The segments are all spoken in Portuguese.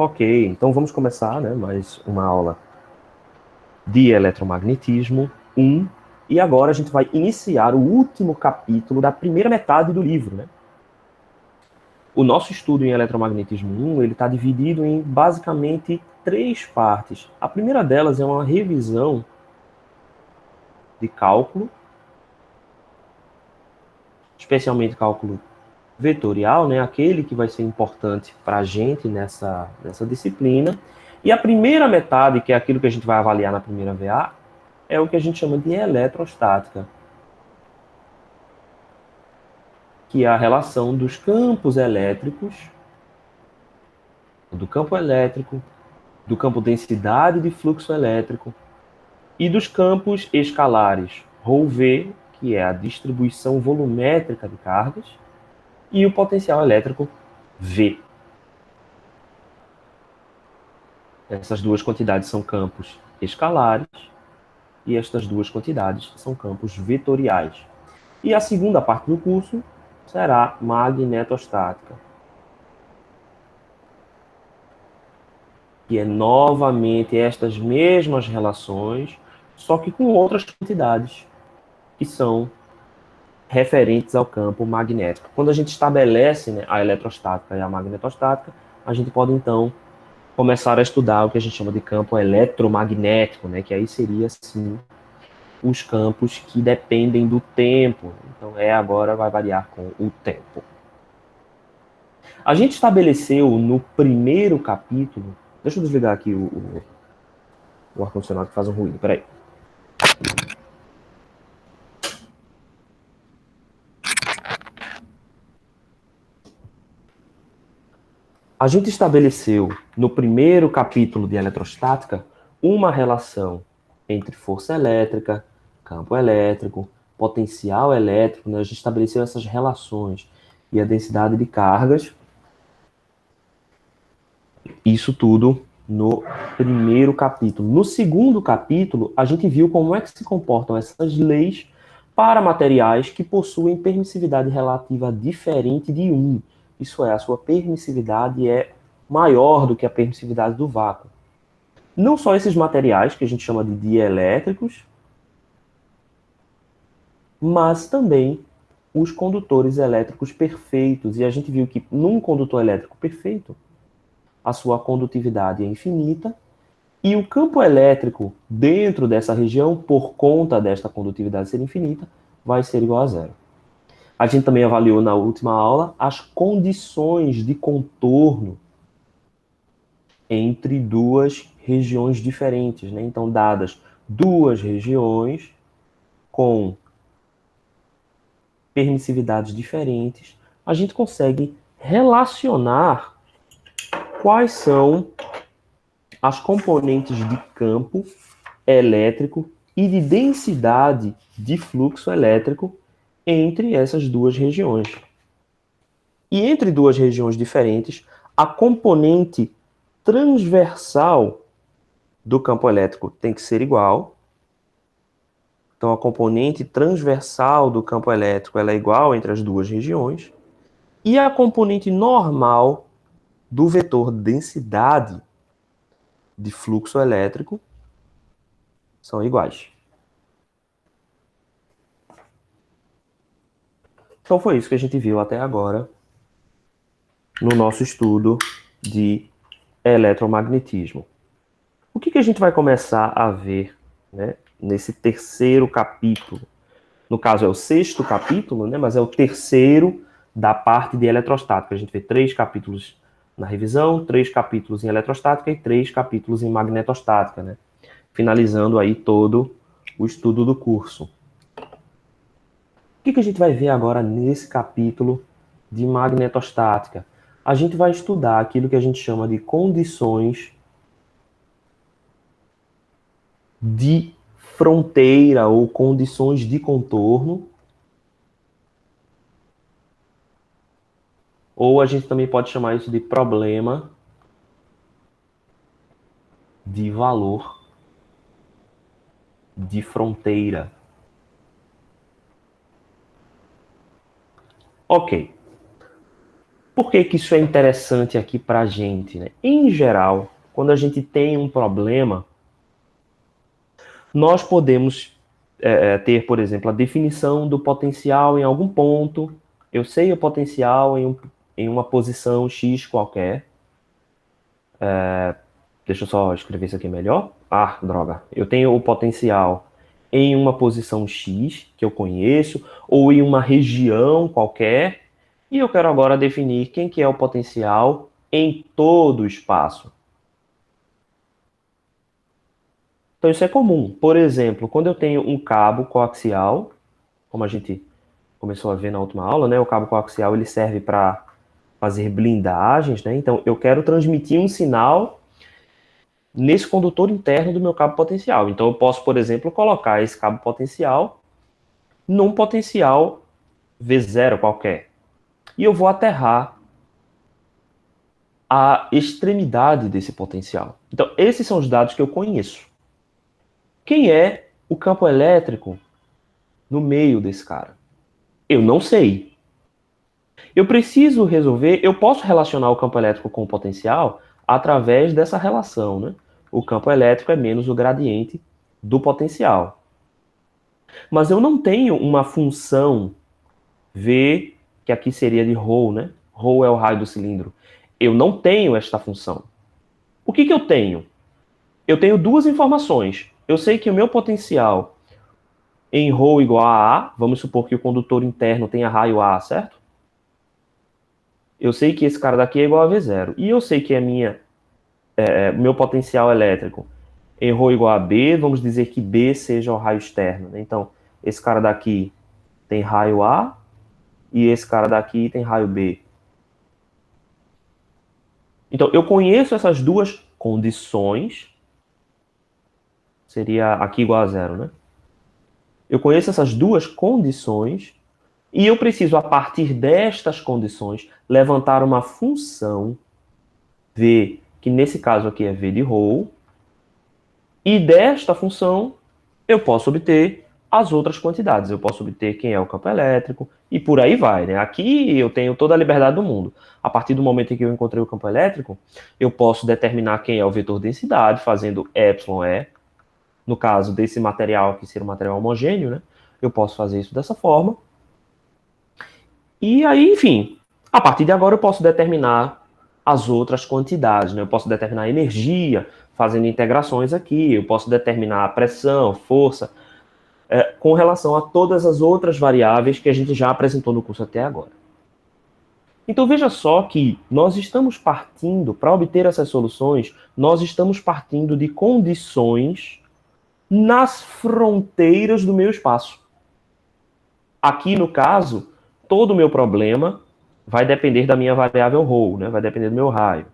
Ok, então vamos começar, né, mais uma aula de eletromagnetismo 1, e agora a gente vai iniciar o último capítulo da primeira metade do livro, né? O nosso estudo em eletromagnetismo 1, ele está dividido em basicamente 3 partes. A primeira delas é uma revisão de cálculo, especialmente cálculo vetorial, né, aquele que vai ser importante para a gente nessa disciplina. E a primeira metade, que é aquilo que a gente vai avaliar na primeira VA, é o que a gente chama de eletrostática, que é a relação dos campos elétricos, do campo elétrico, do campo densidade de fluxo elétrico e dos campos escalares, ρV, que é a distribuição volumétrica de cargas, e o potencial elétrico V. Essas duas quantidades são campos escalares e estas duas quantidades são campos vetoriais. E a segunda parte do curso será magnetostática, que é novamente estas mesmas relações, só que com outras quantidades que são referentes ao campo magnético. Quando a gente estabelece, né, a eletrostática e a magnetostática, a gente pode então começar a estudar o que a gente chama de campo eletromagnético, né, que aí seria sim os campos que dependem do tempo. Então agora vai variar com o tempo. A gente estabeleceu no primeiro capítulo. Deixa eu desligar aqui o ar-condicionado que faz um ruído. Peraí. A gente estabeleceu no primeiro capítulo de eletrostática uma relação entre força elétrica, campo elétrico, potencial elétrico, né? A gente estabeleceu essas relações e a densidade de cargas. Isso tudo no primeiro capítulo. No segundo capítulo, a gente viu como é que se comportam essas leis para materiais que possuem permissividade relativa diferente de 1. Isso é, a sua permissividade é maior do que a permissividade do vácuo. Não só esses materiais, que a gente chama de dielétricos, mas também os condutores elétricos perfeitos. E a gente viu que num condutor elétrico perfeito, a sua condutividade é infinita, e o campo elétrico dentro dessa região, por conta desta condutividade ser infinita, vai ser igual a zero. A gente também avaliou na última aula as condições de contorno entre duas regiões diferentes, né? Então, dadas duas regiões com permissividades diferentes, a gente consegue relacionar quais são as componentes de campo elétrico e de densidade de fluxo elétrico entre essas duas regiões. E entre duas regiões diferentes, a componente transversal do campo elétrico tem que ser igual. Então, a componente transversal do campo elétrico ela é igual entre as duas regiões. E a componente normal do vetor densidade de fluxo elétrico são iguais. Então foi isso que a gente viu até agora no nosso estudo de eletromagnetismo. O que a gente vai começar a ver, né, nesse terceiro capítulo? No caso é o sexto capítulo, né, mas é o terceiro da parte de eletrostática. A gente vê 3 capítulos na revisão, 3 capítulos em eletrostática e 3 capítulos em magnetostática, né? Finalizando aí todo o estudo do curso. O que a gente vai ver agora nesse capítulo de magnetostática? A gente vai estudar aquilo que a gente chama de condições de fronteira ou condições de contorno, ou a gente também pode chamar isso de problema de valor de fronteira. Ok. Por que que isso é interessante aqui para a gente, né? Em geral, quando a gente tem um problema, nós podemos ter, por exemplo, a definição do potencial em algum ponto. Eu sei o potencial em uma posição X qualquer. Deixa eu só escrever isso aqui melhor. Ah, droga. Eu tenho o potencial em uma posição X, que eu conheço, ou em uma região qualquer, e eu quero agora definir quem que é o potencial em todo o espaço. Então isso é comum. Por exemplo, quando eu tenho um cabo coaxial, como a gente começou a ver na última aula, né? O cabo coaxial ele serve para fazer blindagens, né? Então eu quero transmitir um sinal nesse condutor interno do meu cabo potencial. Então eu posso, por exemplo, colocar esse cabo potencial num potencial V0 qualquer. E eu vou aterrar a extremidade desse potencial. Então esses são os dados que eu conheço. Quem é o campo elétrico no meio desse cara? Eu não sei. Eu preciso resolver, eu posso relacionar o campo elétrico com o potencial através dessa relação, né? O campo elétrico é menos o gradiente do potencial. Mas eu não tenho uma função V, que aqui seria de ρ, né? Ρ é o raio do cilindro. Eu não tenho esta função. O que que eu tenho? Eu tenho duas informações. Eu sei que o meu potencial em ρ igual a A, vamos supor que o condutor interno tenha raio A, certo? Eu sei que esse cara daqui é igual a V0. E eu sei que meu potencial elétrico em ρ igual a B, vamos dizer que B seja o raio externo, né? Então, esse cara daqui tem raio A e esse cara daqui tem raio B. Então, eu conheço essas duas condições. Seria aqui igual a zero, né? Eu conheço essas duas condições e eu preciso, a partir destas condições, levantar uma função V, que nesse caso aqui é V de ρ, e desta função eu posso obter as outras quantidades. Eu posso obter quem é o campo elétrico e por aí vai, né? Aqui eu tenho toda a liberdade do mundo. A partir do momento em que eu encontrei o campo elétrico, eu posso determinar quem é o vetor densidade, fazendo εe. No caso desse material aqui ser um material homogêneo, né? Eu posso fazer isso dessa forma. E aí, enfim, a partir de agora eu posso determinar as outras quantidades, né? Eu posso determinar a energia, fazendo integrações aqui, eu posso determinar a pressão, força, com relação a todas as outras variáveis que a gente já apresentou no curso até agora. Então veja só que nós estamos partindo, para obter essas soluções, nós estamos partindo de condições nas fronteiras do meu espaço. Aqui, no caso, todo o meu problema vai depender da minha variável ρ, né? Vai depender do meu raio.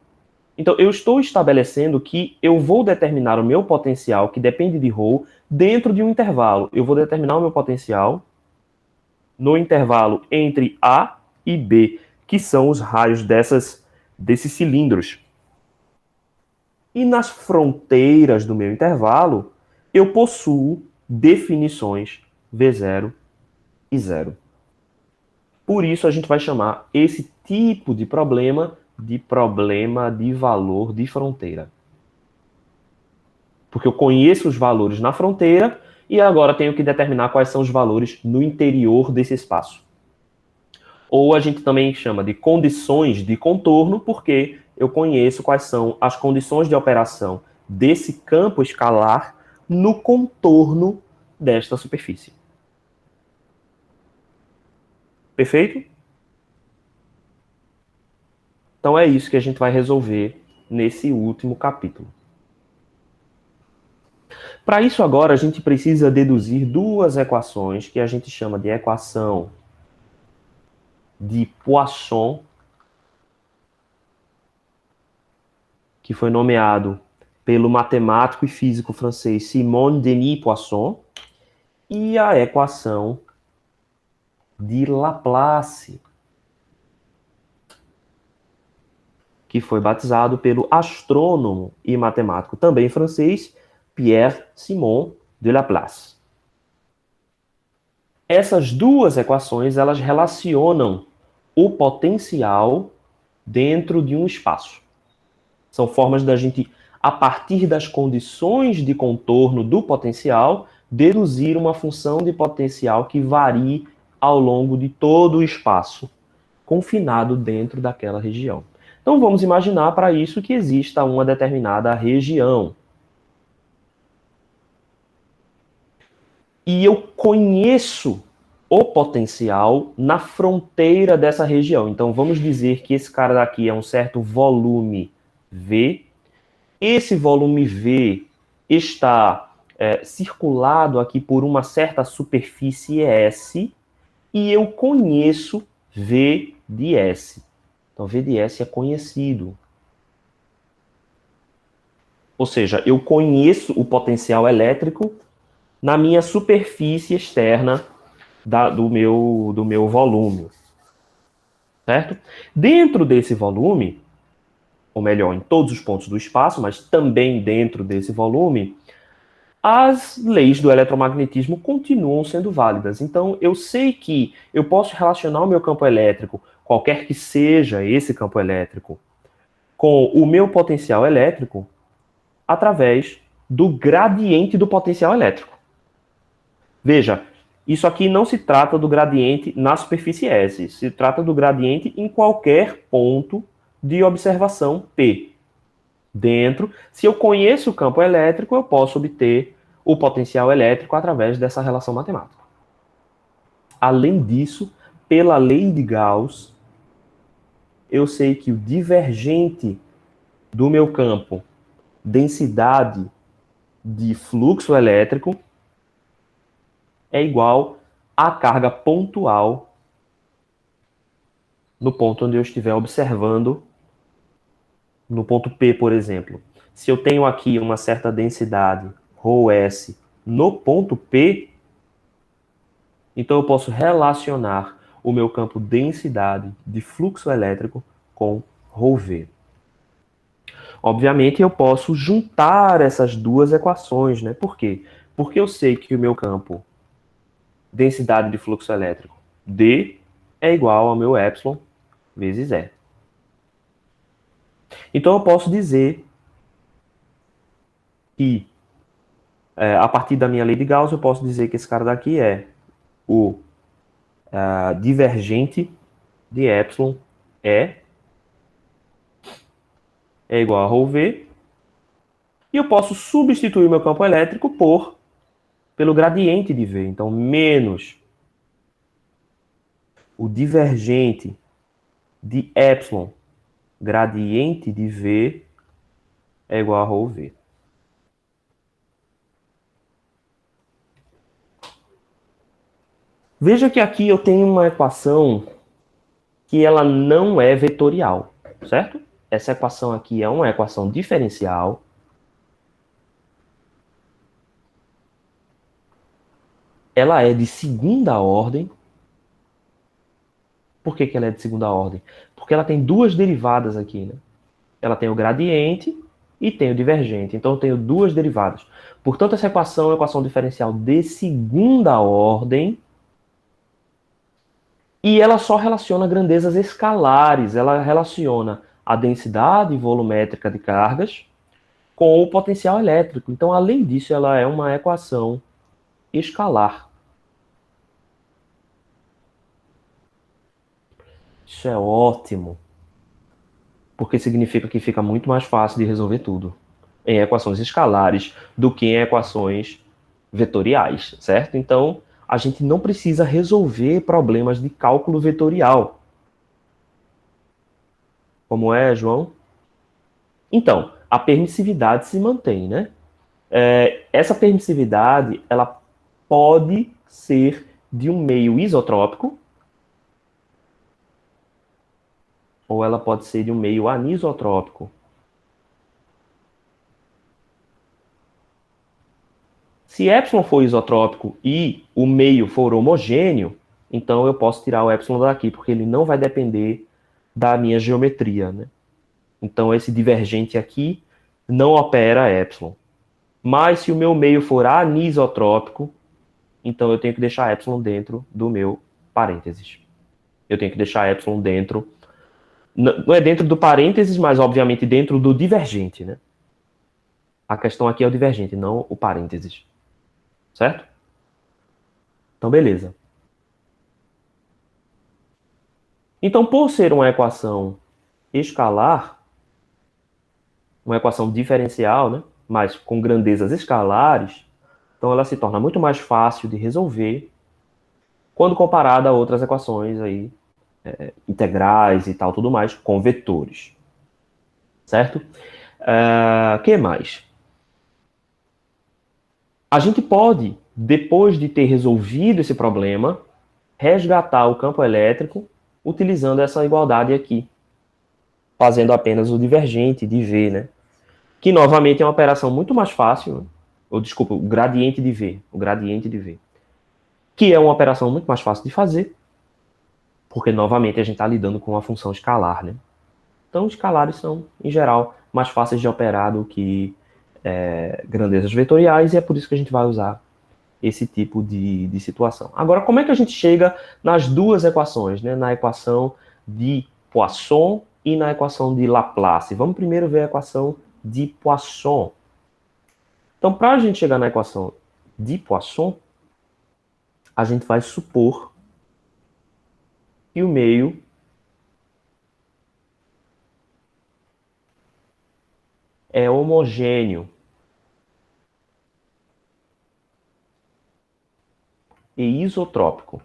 Então, eu estou estabelecendo que eu vou determinar o meu potencial, que depende de ρ, dentro de um intervalo. Eu vou determinar o meu potencial no intervalo entre A e B, que são os raios desses cilindros. E nas fronteiras do meu intervalo, eu possuo definições V0 e 0. Por isso a gente vai chamar esse tipo de problema de valor de fronteira. Porque eu conheço os valores na fronteira e agora tenho que determinar quais são os valores no interior desse espaço. Ou a gente também chama de condições de contorno, porque eu conheço quais são as condições de operação desse campo escalar no contorno desta superfície. Perfeito? Então é isso que a gente vai resolver nesse último capítulo. Para isso agora a gente precisa deduzir duas equações que a gente chama de equação de Poisson, que foi nomeado pelo matemático e físico francês Simon Denis Poisson, e a equação de Laplace, que foi batizado pelo astrônomo e matemático também francês Pierre-Simon de Laplace. Essas duas equações, elas relacionam o potencial dentro de um espaço. São formas da gente, a partir das condições de contorno do potencial, deduzir uma função de potencial que varie ao longo de todo o espaço, confinado dentro daquela região. Então vamos imaginar para isso que exista uma determinada região. E eu conheço o potencial na fronteira dessa região. Então vamos dizer que esse cara daqui é um certo volume V. Esse volume V está circulado aqui por uma certa superfície S e eu conheço V de S. Então V de S é conhecido. Ou seja, eu conheço o potencial elétrico na minha superfície externa do meu volume. Certo? Dentro desse volume, ou melhor, em todos os pontos do espaço, mas também dentro desse volume, as leis do eletromagnetismo continuam sendo válidas. Então, eu sei que eu posso relacionar o meu campo elétrico, qualquer que seja esse campo elétrico, com o meu potencial elétrico através do gradiente do potencial elétrico. Veja, isso aqui não se trata do gradiente na superfície S, se trata do gradiente em qualquer ponto de observação P. Dentro, se eu conheço o campo elétrico, eu posso obter o potencial elétrico através dessa relação matemática. Além disso, pela lei de Gauss, eu sei que o divergente do meu campo, densidade de fluxo elétrico, é igual à carga pontual no ponto onde eu estiver observando, no ponto P, por exemplo. Se eu tenho aqui uma certa densidade, ρS, no ponto P, então eu posso relacionar o meu campo densidade de fluxo elétrico com ρV. Obviamente eu posso juntar essas duas equações, né? Por quê? Porque eu sei que o meu campo densidade de fluxo elétrico D é igual ao meu epsilon vezes E. Então eu posso dizer que, a partir da minha lei de Gauss, eu posso dizer que esse cara daqui é o divergente de epsilon é igual a ρV, e eu posso substituir o meu campo elétrico pelo gradiente de V. Então, menos o divergente de epsilon gradiente de V é igual a ρV. Veja que aqui eu tenho uma equação que ela não é vetorial, certo? Essa equação aqui é uma equação diferencial. Ela é de segunda ordem. Por que ela é de segunda ordem? Porque ela tem duas derivadas aqui, né? Ela tem o gradiente e tem o divergente. Então eu tenho duas derivadas. Portanto, essa equação é uma equação diferencial de segunda ordem. E ela só relaciona grandezas escalares. Ela relaciona a densidade volumétrica de cargas com o potencial elétrico. Então, além disso, ela é uma equação escalar. Isso é ótimo, porque significa que fica muito mais fácil de resolver tudo em equações escalares do que em equações vetoriais, certo? Então, a gente não precisa resolver problemas de cálculo vetorial. Como é, João? Então, a permissividade se mantém, né? Essa permissividade, ela pode ser de um meio isotrópico, ou ela pode ser de um meio anisotrópico. Se epsilon for isotrópico e o meio for homogêneo, então eu posso tirar o epsilon daqui, porque ele não vai depender da minha geometria, né? Então esse divergente aqui não opera epsilon. Mas se o meu meio for anisotrópico, então eu tenho que deixar epsilon dentro do meu parênteses. Eu tenho que deixar epsilon dentro Não é dentro do parênteses, mas obviamente dentro do divergente, né? A questão aqui é o divergente, não o parênteses. Certo? Então, beleza. Então, por ser uma equação escalar, uma equação diferencial, né? Mas com grandezas escalares, então ela se torna muito mais fácil de resolver quando comparada a outras equações aí, integrais e tal, tudo mais, com vetores. Certo? Que mais? A gente pode, depois de ter resolvido esse problema, resgatar o campo elétrico utilizando essa igualdade aqui, fazendo apenas o divergente de V, né? Que novamente é uma operação muito mais fácil, ou desculpa, o gradiente de V, que é uma operação muito mais fácil de fazer, porque novamente a gente está lidando com uma função escalar, né? Então, escalares são, em geral, mais fáceis de operar do que grandezas vetoriais, e é por isso que a gente vai usar esse tipo de situação. Agora, como é que a gente chega nas duas equações, né? Na equação de Poisson e na equação de Laplace? Vamos primeiro ver a equação de Poisson. Então, para a gente chegar na equação de Poisson, a gente vai supor que o meio é homogêneo e isotrópico.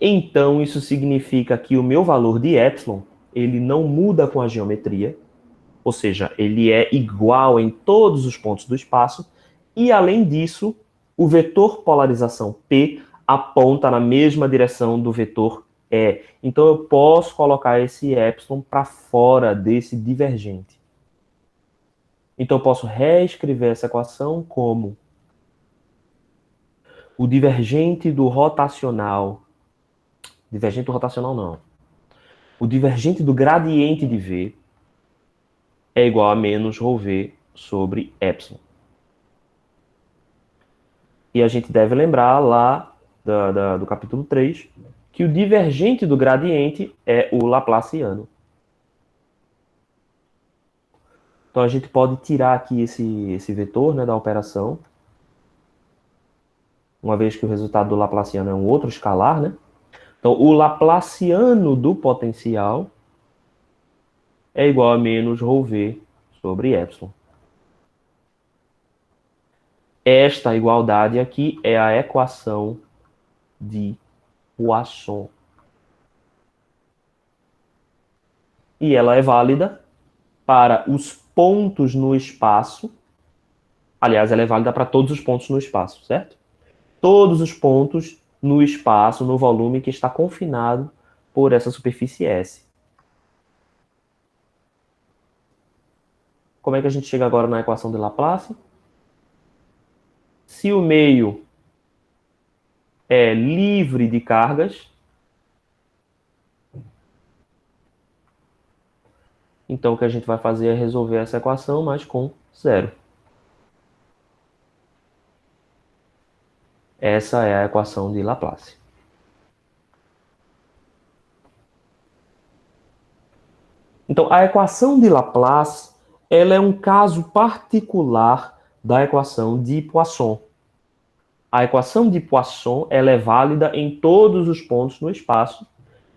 Então, isso significa que o meu valor de epsilon, ele não muda com a geometria, ou seja, ele é igual em todos os pontos do espaço, e além disso, o vetor polarização P aponta na mesma direção do vetor E. Então, eu posso colocar esse epsilon para fora desse divergente. Então, eu posso reescrever essa equação como o divergente do rotacional. Divergente do rotacional, não. O divergente do gradiente de V é igual a menos ρV sobre epsilon. E a gente deve lembrar lá do capítulo 3 que o divergente do gradiente é o laplaciano. Então a gente pode tirar aqui esse vetor, né, da operação, uma vez que o resultado do laplaciano é um outro escalar, né? Então o laplaciano do potencial é igual a menos ρV sobre epsilon. Esta igualdade aqui é a equação de Poisson. E ela é válida para os pontos no espaço. Aliás, ela é válida para todos os pontos no espaço, certo? Todos os pontos no espaço, no volume que está confinado por essa superfície S. Como é que a gente chega agora na equação de Laplace? Se o meio é livre de cargas, então o que a gente vai fazer é resolver essa equação, mas com zero. Essa é a equação de Laplace. Então, a equação de Laplace, ela é um caso particular da equação de Poisson. A equação de Poisson, ela é válida em todos os pontos no espaço,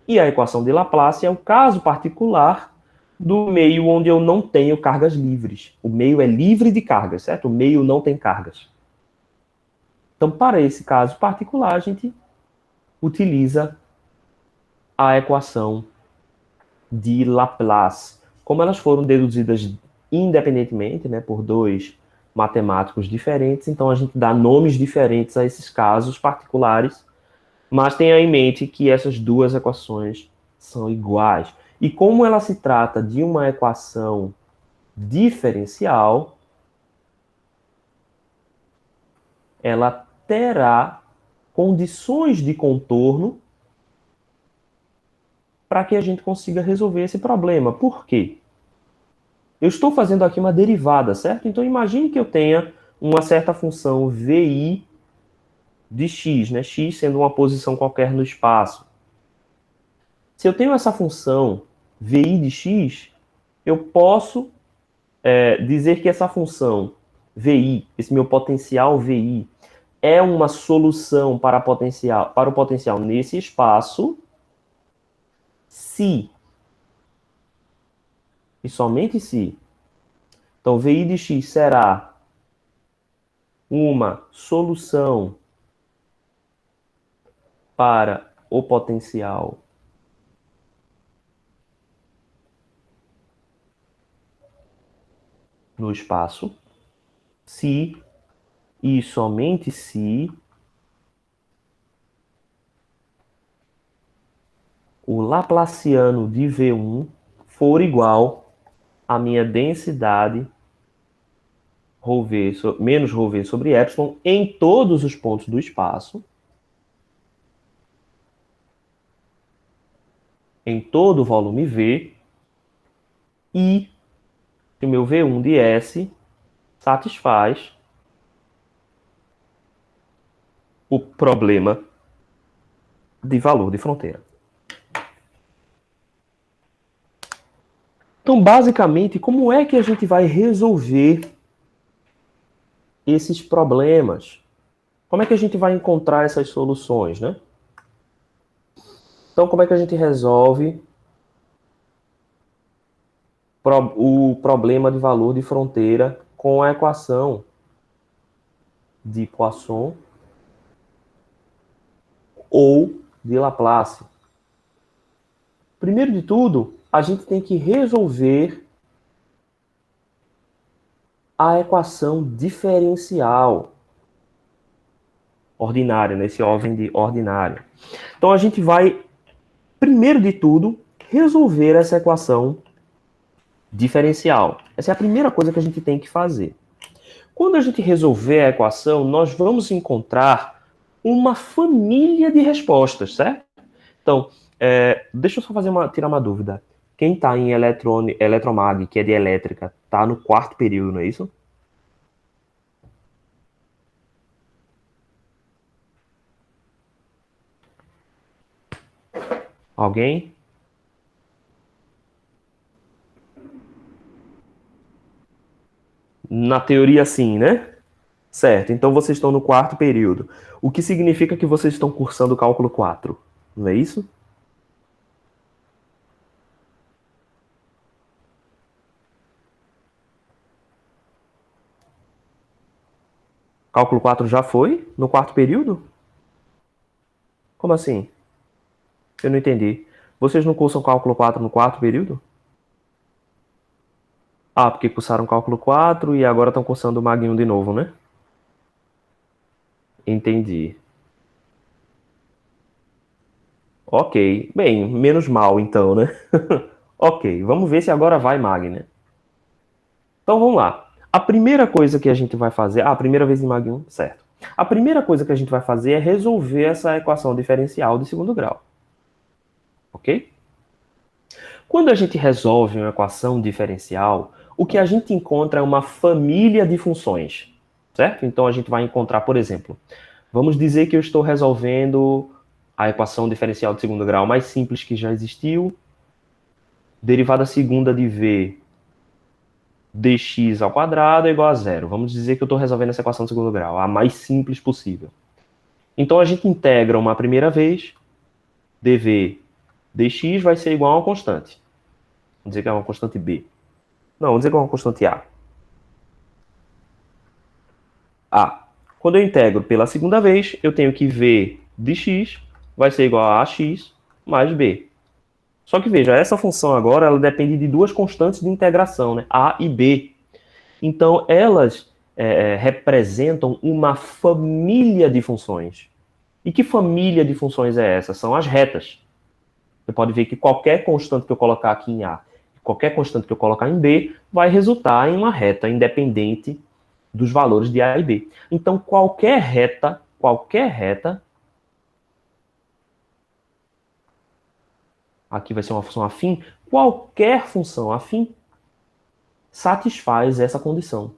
e a equação de Laplace é um caso particular do meio onde eu não tenho cargas livres. O meio é livre de cargas, certo? O meio não tem cargas. Então, para esse caso particular, a gente utiliza a equação de Laplace. Como elas foram deduzidas independentemente, né, por dois matemáticos diferentes, então a gente dá nomes diferentes a esses casos particulares, mas tenha em mente que essas duas equações são iguais. E como ela se trata de uma equação diferencial, ela terá condições de contorno para que a gente consiga resolver esse problema. Por quê? Eu estou fazendo aqui uma derivada, certo? Então imagine que eu tenha uma certa função VI de x, né? X sendo uma posição qualquer no espaço. Se eu tenho essa função VI de x, eu posso dizer que essa função VI, esse meu potencial VI, é uma solução para o potencial nesse espaço, se, e somente se, então VI de x será uma solução para o potencial no espaço, se e somente se o Laplaciano de V1 for igual à minha densidade menos ρv sobre epsilon em todos os pontos do espaço, em todo o volume V, e o meu V1 de S satisfaz o problema de valor de fronteira. Então, basicamente, como é que a gente vai resolver esses problemas? Como é que a gente vai encontrar essas soluções, né? Então, como é que a gente resolve o problema de valor de fronteira com a equação de Poisson ou de Laplace? Primeiro de tudo, a gente tem que resolver a equação diferencial ordinária, nesse ordem de ordinária. Então, a gente vai, primeiro de tudo, resolver essa equação diferencial. Essa é a primeira coisa que a gente tem que fazer. Quando a gente resolver a equação, nós vamos encontrar uma família de respostas, certo? Então, deixa eu só tirar uma dúvida. Quem está em eletromag, que é de elétrica, está no quarto período, não é isso? Alguém? Na teoria, sim, né? Certo, então vocês estão no quarto período. O que significa que vocês estão cursando o cálculo 4, não é isso? Cálculo 4 já foi? No quarto período? Como assim? Eu não entendi. Vocês não cursam cálculo 4 no quarto período? Ah, porque cursaram cálculo 4 e agora estão cursando o Mag 1 de novo, né? Entendi. Ok. Bem, menos mal então, né? Ok, vamos ver se agora vai Mag, né? Então vamos lá. A primeira coisa que a gente vai fazer... Ah, a primeira vez em Mag 1, certo. A primeira coisa que a gente vai fazer é resolver essa equação diferencial de segundo grau. Ok? Quando a gente resolve uma equação diferencial, o que a gente encontra é uma família de funções, certo? Então a gente vai encontrar, por exemplo, vamos dizer que eu estou resolvendo a equação diferencial de segundo grau mais simples que já existiu, derivada segunda de v dx ao quadrado é igual a zero. Vamos dizer que eu estou resolvendo essa equação de segundo grau, a mais simples possível. Então a gente integra uma primeira vez, dv dx vai ser igual a uma constante. Vamos dizer que é uma constante b. Não, vamos dizer que é uma constante a. A. Quando eu integro pela segunda vez, eu tenho que v de x vai ser igual a ax mais b. Só que veja, essa função agora ela depende de duas constantes de integração, né? A e b. Então, elas representam uma família de funções. E que família de funções é essa? São as retas. Você pode ver que qualquer constante que eu colocar aqui em A, qualquer constante que eu colocar em B, vai resultar em uma reta independente dos valores de A e B. Então, qualquer reta, aqui vai ser uma função afim, qualquer função afim satisfaz essa condição.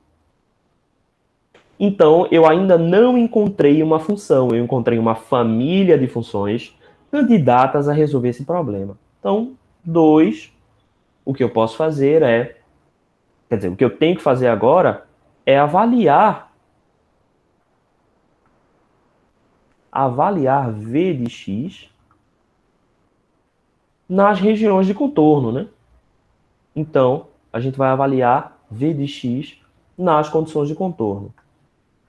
Então, eu ainda não encontrei uma função, eu encontrei uma família de funções candidatas a resolver esse problema. Então, 2, o que eu posso fazer é, quer dizer, o que eu tenho que fazer agora é avaliar V de x nas regiões de contorno, né? Então, a gente vai avaliar V de x nas condições de contorno.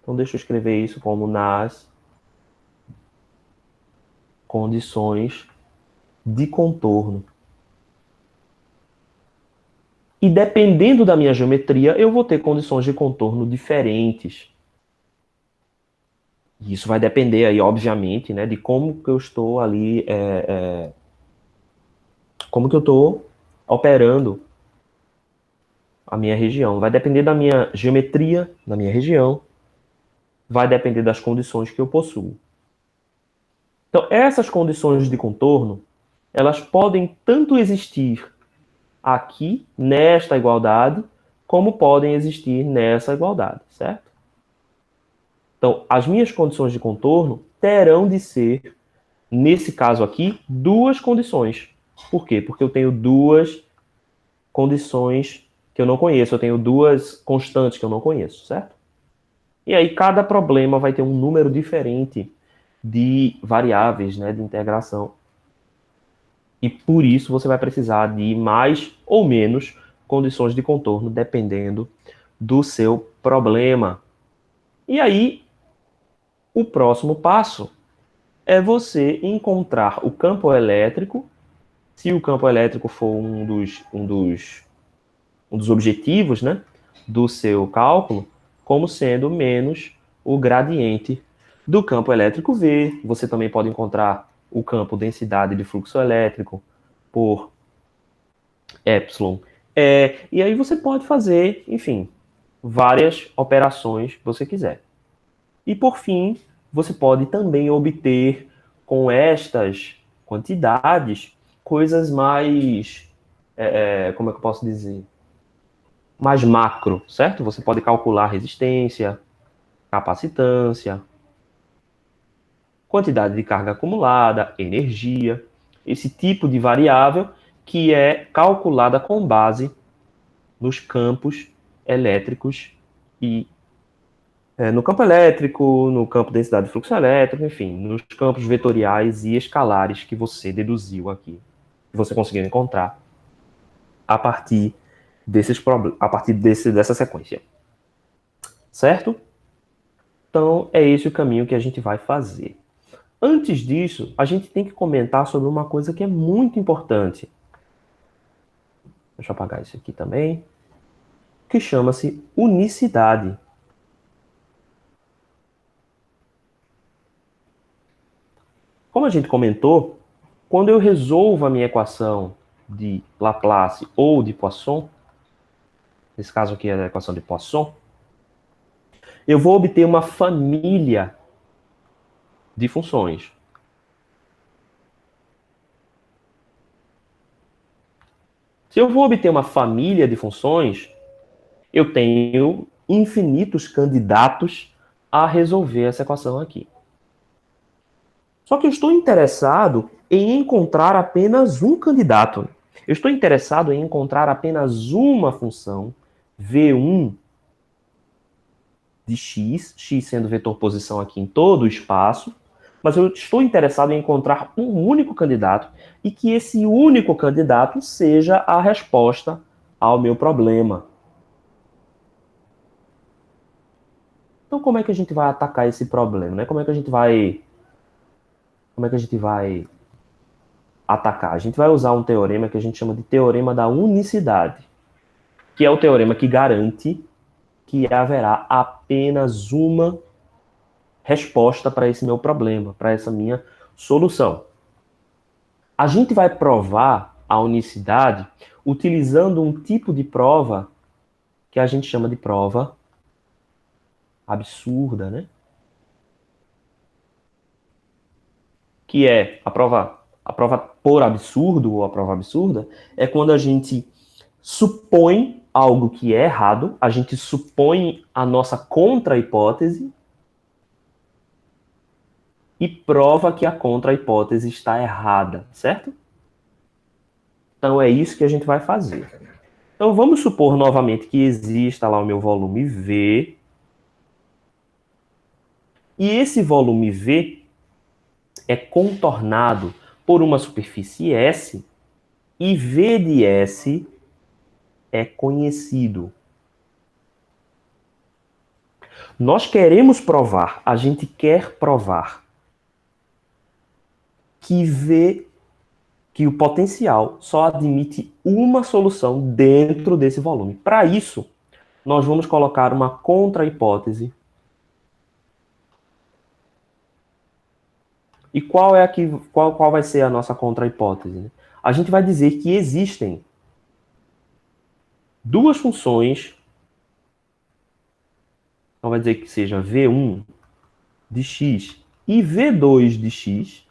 Então, deixa eu escrever isso como nas condições de contorno. E dependendo da minha geometria, eu vou ter condições de contorno diferentes. E isso vai depender aí, obviamente, né, de como que eu estou ali, como que eu estou operando a minha região. Vai depender da minha geometria, da minha região. Vai depender das condições que eu possuo. Então, essas condições de contorno, elas podem tanto existir aqui, nesta igualdade, como podem existir nessa igualdade, certo? Então, as minhas condições de contorno terão de ser, nesse caso aqui, duas condições. Por quê? Porque eu tenho duas condições que eu não conheço, eu tenho duas constantes que eu não conheço, certo? E aí cada problema vai ter um número diferente de variáveis, né, de integração. E por isso você vai precisar de mais ou menos condições de contorno, dependendo do seu problema. E aí, o próximo passo é você encontrar o campo elétrico, se o campo elétrico for um dos objetivos, né, do seu cálculo, como sendo menos o gradiente do campo elétrico V. Você também pode encontrar o campo densidade de fluxo elétrico por epsilon. E aí você pode fazer, enfim, várias operações que você quiser. E por fim, você pode também obter com estas quantidades coisas mais, como é que eu posso dizer? Mais macro, certo? Você pode calcular resistência, capacitância, quantidade de carga acumulada, energia, esse tipo de variável que é calculada com base nos campos elétricos e no campo elétrico, no campo densidade de fluxo elétrico, enfim, nos campos vetoriais e escalares que você deduziu aqui, que você conseguiu encontrar a partir dessa sequência. Certo? Então, é esse o caminho que a gente vai fazer. Antes disso, a gente tem que comentar sobre uma coisa que é muito importante. Deixa eu apagar isso aqui também. Que chama-se unicidade. Como a gente comentou, quando eu resolvo a minha equação de Laplace ou de Poisson, nesse caso aqui é a equação de Poisson, eu vou obter uma família de funções. Se eu vou obter uma família de funções, eu tenho infinitos candidatos a resolver essa equação aqui. Só que eu estou interessado em encontrar apenas um candidato. Eu estou interessado em encontrar apenas uma função, V1 de x, x sendo vetor posição aqui em todo o espaço, mas eu estou interessado em encontrar um único candidato e que esse único candidato seja a resposta ao meu problema. Então, como é que a gente vai atacar esse problema, né? Como é que a gente vai atacar? A gente vai usar um teorema que a gente chama de teorema da unicidade, que é o teorema que garante que haverá apenas uma resposta para esse meu problema, para essa minha solução. A gente vai provar a unicidade utilizando um tipo de prova que a gente chama de prova absurda, né? Que é a prova por absurdo ou a prova absurda é quando a gente supõe algo que é errado, a gente supõe a nossa contra-hipótese e prova que a contra-hipótese está errada, certo? Então, é isso que a gente vai fazer. Então, vamos supor novamente que exista lá o meu volume V. E esse volume V é contornado por uma superfície S, e V de S é conhecido. Nós queremos provar, a gente quer provar que o potencial só admite uma solução dentro desse volume. Para isso, nós vamos colocar uma contra-hipótese. E qual vai ser a nossa contra-hipótese? Né? A gente vai dizer que existem duas funções, então vai dizer que seja V1 de x e V2 de x,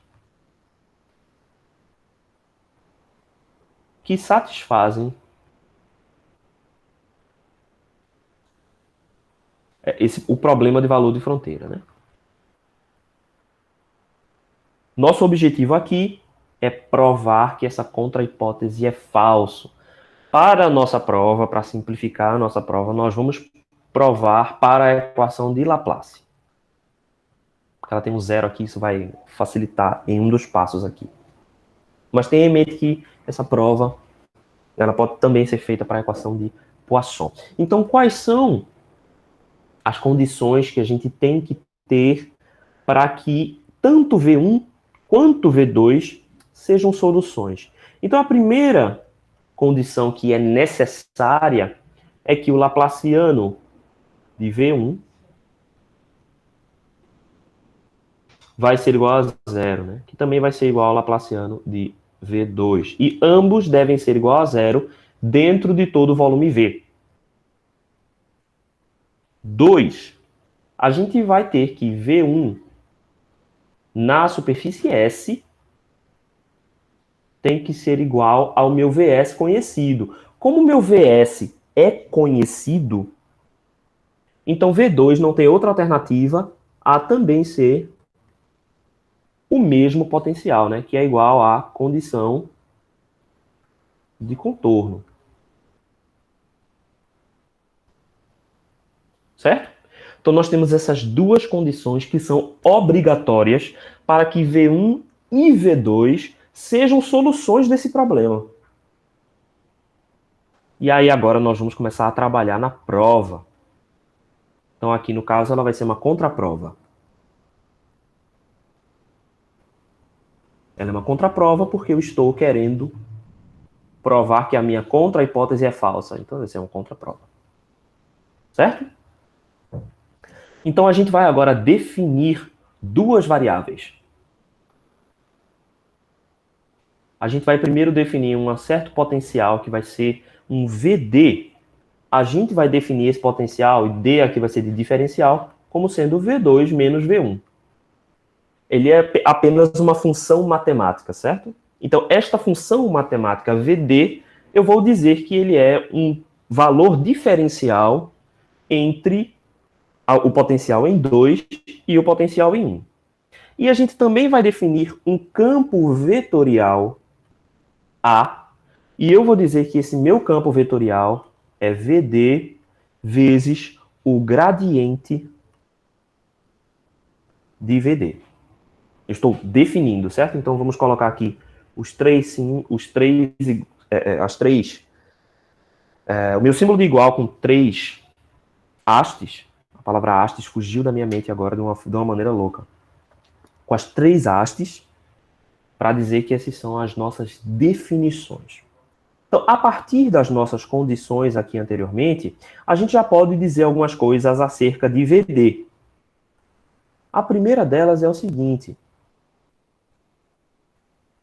que satisfazem o problema de valor de fronteira. Né? Nosso objetivo aqui é provar que essa contra-hipótese é falso. Para a nossa prova, para simplificar a nossa prova, nós vamos provar para a equação de Laplace. Ela tem um zero aqui, isso vai facilitar em um dos passos aqui. Mas tenha em mente que essa prova ela pode também ser feita para a equação de Poisson. Então, quais são as condições que a gente tem que ter para que tanto V1 quanto V2 sejam soluções? Então, a primeira condição que é necessária é que o laplaciano de V1 vai ser igual a zero, né? Que também vai ser igual ao laplaciano de V2. E ambos devem ser igual a zero dentro de todo o volume V. 2. A gente vai ter que V1 na superfície S tem que ser igual ao meu VS conhecido. Como o meu VS é conhecido, então V2 não tem outra alternativa a também ser o mesmo potencial, né? Que é igual à condição de contorno. Certo? Então nós temos essas duas condições que são obrigatórias para que V1 e V2 sejam soluções desse problema. E aí agora nós vamos começar a trabalhar na prova. Então aqui no caso ela vai ser uma contraprova. Ela é uma contraprova porque eu estou querendo provar que a minha contra-hipótese é falsa. Então vai ser uma contraprova. Certo? Então a gente vai agora definir duas variáveis. A gente vai primeiro definir um certo potencial que vai ser um VD. A gente vai definir esse potencial, e D aqui vai ser de diferencial, como sendo V2 menos V1. Ele é apenas uma função matemática, certo? Então, esta função matemática VD, eu vou dizer que ele é um valor diferencial entre o potencial em 2 e o potencial em 1. E a gente também vai definir um campo vetorial A, e eu vou dizer que esse meu campo vetorial é VD vezes o gradiente de VD. Eu estou definindo, certo? Então vamos colocar aqui os três, o meu símbolo de igual com 3 hastes. A palavra hastes fugiu da minha mente agora de uma maneira louca. Com as 3 hastes, para dizer que essas são as nossas definições. Então, a partir das nossas condições aqui anteriormente, a gente já pode dizer algumas coisas acerca de VD. A primeira delas é o seguinte.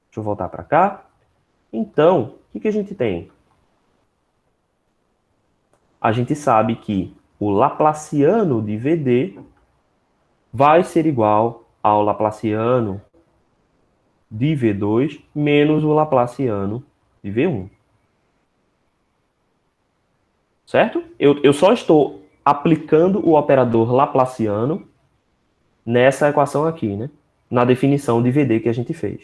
Deixa eu voltar para cá. Então, o que a gente tem? A gente sabe que o laplaciano de VD vai ser igual ao laplaciano de V2 menos o laplaciano de V1. Certo? Eu só estou aplicando o operador laplaciano nessa equação aqui, né? Na definição de VD que a gente fez.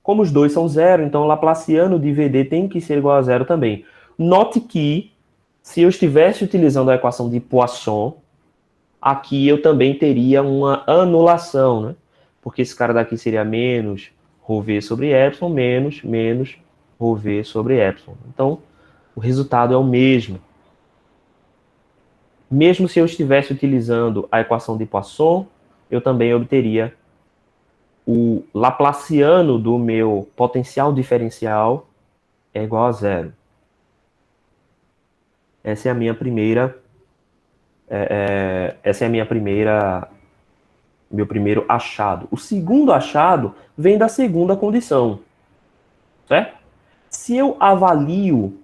Como os dois são zero, então o laplaciano de VD tem que ser igual a zero também. Note que, se eu estivesse utilizando a equação de Poisson, aqui eu também teria uma anulação, né? Porque esse cara daqui seria menos ρv sobre epsilon, menos ρv sobre epsilon. Então, o resultado é o mesmo. Mesmo se eu estivesse utilizando a equação de Poisson, eu também obteria o laplaciano do meu potencial diferencial é igual a zero. Essa é a minha primeira, meu primeiro achado. O segundo achado vem da segunda condição, certo? Se eu avalio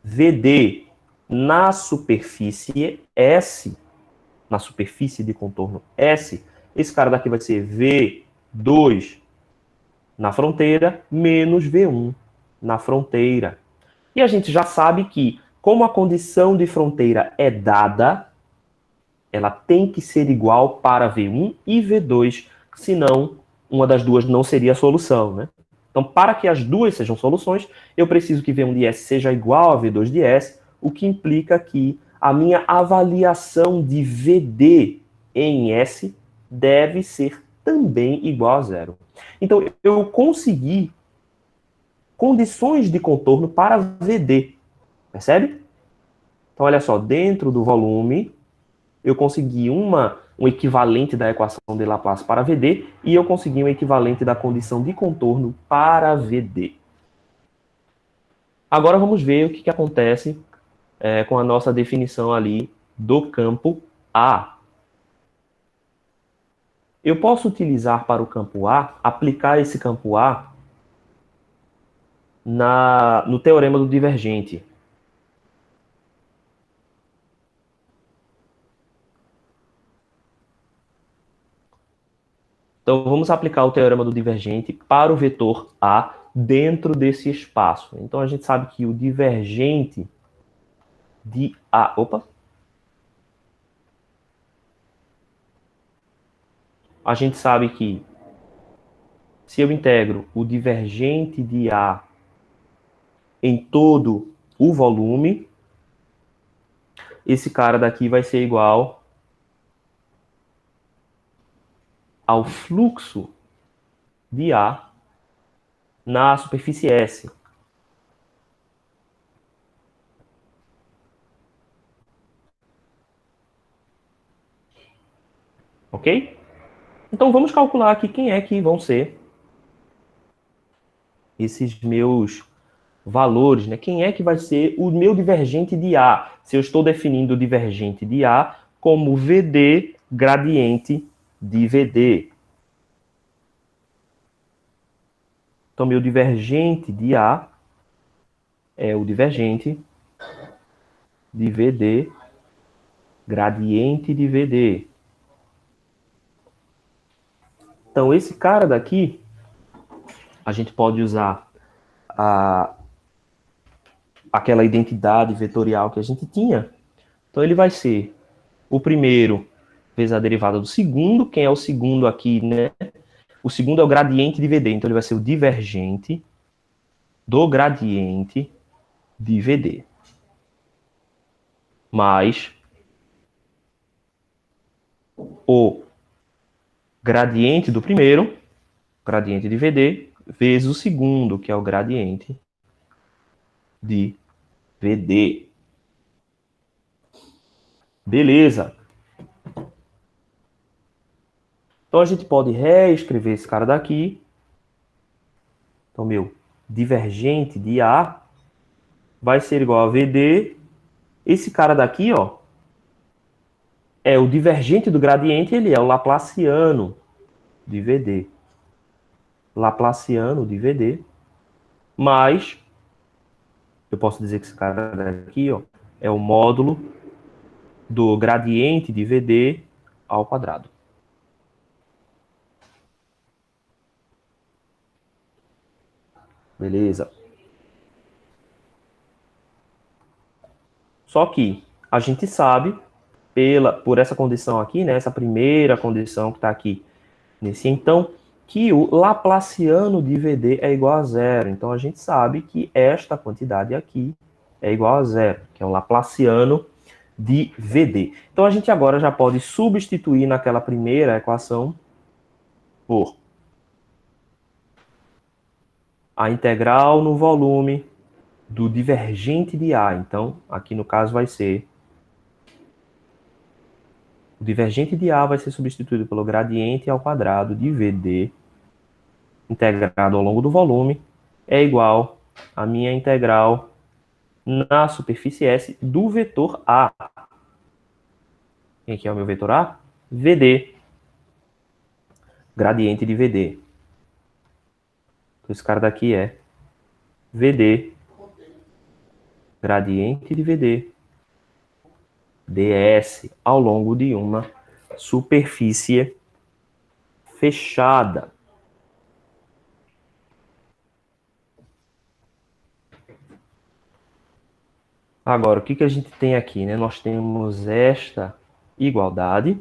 VD na superfície S, na superfície de contorno S, esse cara daqui vai ser V2 na fronteira menos V1 na fronteira. E a gente já sabe que, como a condição de fronteira é dada, ela tem que ser igual para V1 e V2, senão uma das duas não seria a solução, né? Então, para que as duas sejam soluções, eu preciso que V1 de S seja igual a V2 de S, o que implica que a minha avaliação de VD em S deve ser também igual a zero. Então, eu consegui condições de contorno para VD, percebe? Então, olha só, dentro do volume, eu consegui um equivalente da equação de Laplace para VD e eu consegui um equivalente da condição de contorno para VD. Agora vamos ver o que acontece com a nossa definição ali do campo A. Eu posso utilizar para o campo A, aplicar esse campo A no teorema do divergente. Então, vamos aplicar o teorema do divergente para o vetor A dentro desse espaço. Então, a gente sabe que o divergente de A... Opa! A gente sabe que se eu integro o divergente de A em todo o volume, esse cara daqui vai ser igual ao fluxo de A na superfície S. Ok? Então vamos calcular aqui quem é que vão ser esses meus valores, né? Quem é que vai ser o meu divergente de A? Se eu estou definindo o divergente de A como VD gradiente de VD. Então, meu divergente de A é o divergente de VD gradiente de VD. Então, esse cara daqui, a gente pode usar aquela identidade vetorial que a gente tinha. Então, ele vai ser o primeiro vezes a derivada do segundo. Quem é o segundo aqui, né? O segundo é o gradiente de VD. Então, ele vai ser o divergente do gradiente de VD. Mais o gradiente do primeiro, gradiente de VD, vezes o segundo, que é o gradiente de VD. Beleza. Então a gente pode reescrever esse cara daqui. Então, meu divergente de A vai ser igual a VD. Esse cara daqui, ó, é o divergente do gradiente, ele é o laplaciano de VD. Laplaciano de VD. Mais, eu posso dizer que esse cara daqui, ó, é o módulo do gradiente de VD ao quadrado. Beleza? Só que a gente sabe, por essa condição aqui, né, essa primeira condição que está aqui nesse então, que o Laplaciano de VD é igual a zero. Então, a gente sabe que esta quantidade aqui é igual a zero, que é o Laplaciano de VD. Então, a gente agora já pode substituir naquela primeira equação por a integral no volume do divergente de A. Então, aqui no caso vai ser o divergente de A vai ser substituído pelo gradiente ao quadrado de VD integrado ao longo do volume é igual à minha integral na superfície S do vetor A. Quem que é o meu vetor A? VD. Gradiente de VD. Então, esse cara daqui é VD. Gradiente de VD. ds ao longo de uma superfície fechada. Agora, o que que a gente tem aqui, né? Nós temos esta igualdade.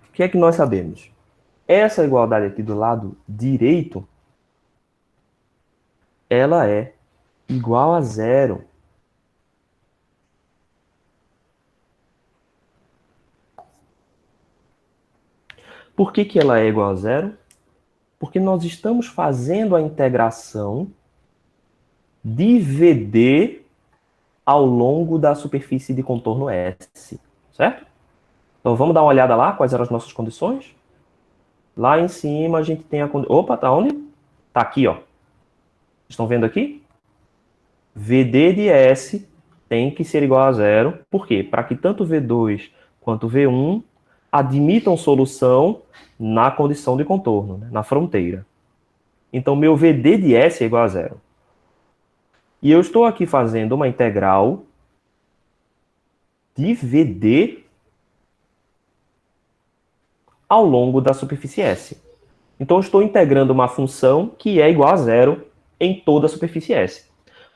O que é que nós sabemos? Essa igualdade aqui do lado direito, ela é igual a zero. Por que que ela é igual a zero? Porque nós estamos fazendo a integração de VD ao longo da superfície de contorno S, certo? Então vamos dar uma olhada lá, quais eram as nossas condições? Lá em cima a gente tem a condição... Opa, tá onde? Tá aqui, ó. Estão vendo aqui? VD de S tem que ser igual a zero. Por quê? Para que tanto V2 quanto V1 admitam solução na condição de contorno, né? Na fronteira. Então, meu VD de S é igual a zero. E eu estou aqui fazendo uma integral de VD ao longo da superfície S. Então, eu estou integrando uma função que é igual a zero em toda a superfície S.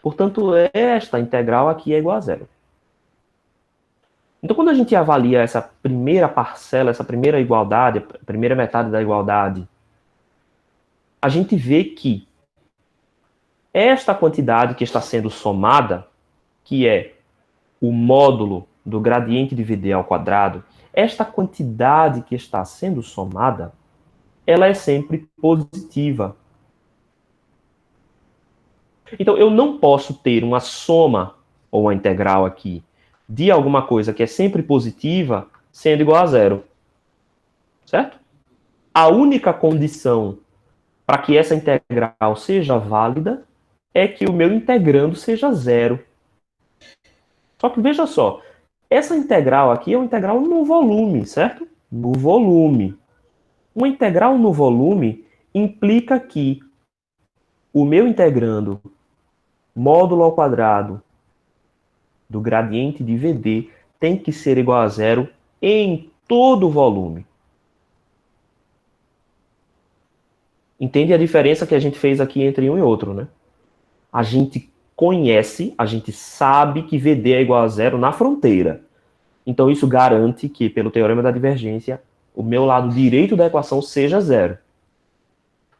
Portanto, esta integral aqui é igual a zero. Então, quando a gente avalia essa primeira parcela, essa primeira igualdade, a primeira metade da igualdade, a gente vê que esta quantidade que está sendo somada, que é o módulo do gradiente de VD ao quadrado, esta quantidade que está sendo somada, ela é sempre positiva. Então, eu não posso ter uma soma ou uma integral aqui de alguma coisa que é sempre positiva sendo igual a zero. Certo? A única condição para que essa integral seja válida é que o meu integrando seja zero. Só que veja só, essa integral aqui é uma integral no volume, certo? No volume. Uma integral no volume implica que o meu integrando módulo ao quadrado do gradiente de VD tem que ser igual a zero em todo o volume. Entende a diferença que a gente fez aqui entre um e outro, né? A gente conhece, a gente sabe que VD é igual a zero na fronteira. Então, isso garante que, pelo teorema da divergência, o meu lado direito da equação seja zero.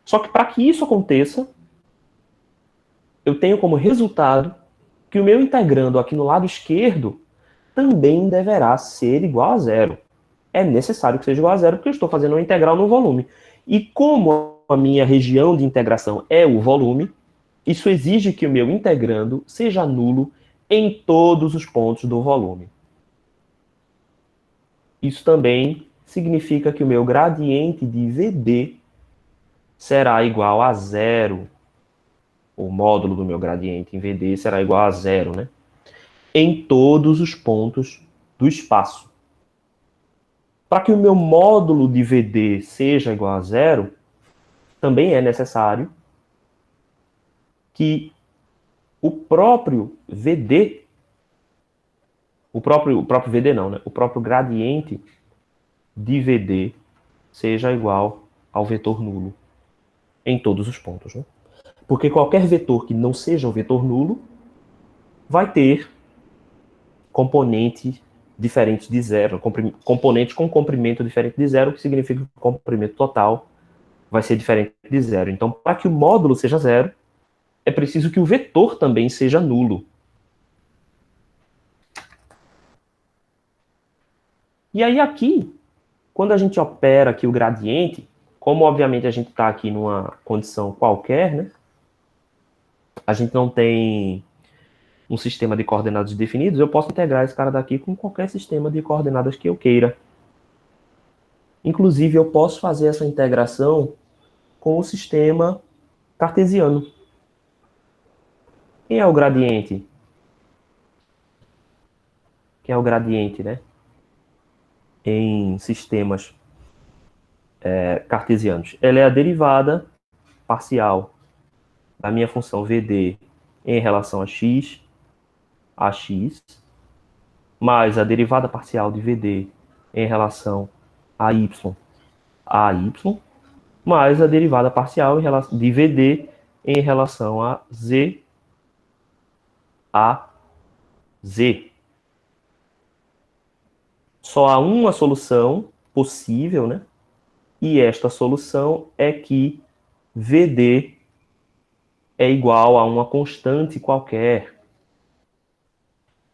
Só que, para que isso aconteça, eu tenho como resultado que o meu integrando aqui no lado esquerdo também deverá ser igual a zero. É necessário que seja igual a zero, porque eu estou fazendo uma integral no volume. E como a minha região de integração é o volume, isso exige que o meu integrando seja nulo em todos os pontos do volume. Isso também significa que o meu gradiente de VD será igual a zero. O módulo do meu gradiente em VD será igual a zero, né? Em todos os pontos do espaço. Para que o meu módulo de VD seja igual a zero, também é necessário que o próprio VD, o próprio VD não, né? O próprio gradiente de VD seja igual ao vetor nulo em todos os pontos, né? Porque qualquer vetor que não seja um vetor nulo vai ter componente diferentes de zero, componentes com comprimento diferente de zero, que significa que o comprimento total vai ser diferente de zero. Então, para que o módulo seja zero, é preciso que o vetor também seja nulo. E aí aqui, quando a gente opera aqui o gradiente, como obviamente a gente está aqui numa condição qualquer, né? A gente não tem um sistema de coordenadas definidos, eu posso integrar esse cara daqui com qualquer sistema de coordenadas que eu queira. Inclusive, eu posso fazer essa integração com o sistema cartesiano. Quem é o gradiente? Quem é o gradiente, né? Em sistemas cartesianos. Ela é a derivada parcial da minha função VD em relação a x, mais a derivada parcial de VD em relação a y, mais a derivada parcial de VD em relação a z, z. Só há uma solução possível, né? E esta solução é que VD é igual a uma constante qualquer.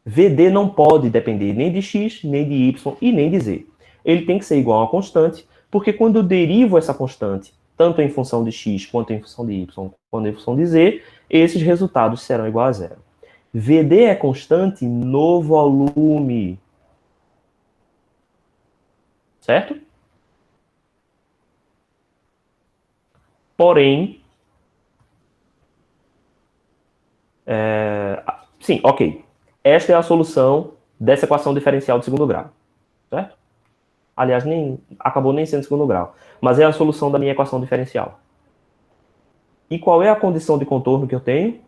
VD não pode depender nem de x, nem de y e nem de z. Ele tem que ser igual a uma constante, porque quando eu derivo essa constante, tanto em função de x, quanto em função de y, quanto em função de z, esses resultados serão iguais a zero. VD é constante no volume. Certo? Porém, sim, ok. Esta é a solução dessa equação diferencial de segundo grau. Certo? Aliás, acabou nem sendo segundo grau. Mas é a solução da minha equação diferencial. E qual é a condição de contorno que eu tenho?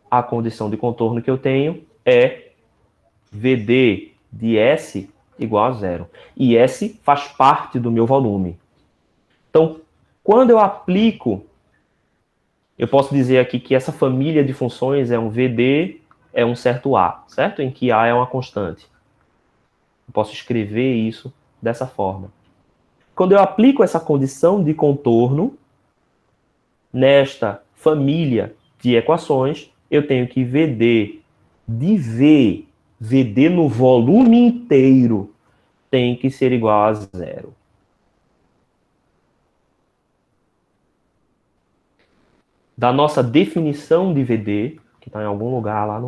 A condição de contorno que eu tenho é VD de S igual a zero. E S faz parte do meu volume. Então, quando eu aplico, eu posso dizer aqui que essa família de funções é um VD, é um certo A, certo? Em que A é uma constante. Eu posso escrever isso dessa forma. Quando eu aplico essa condição de contorno nesta família de equações, eu tenho que VD de V, VD no volume inteiro, tem que ser igual a zero. Da nossa definição de VD, que está em algum lugar lá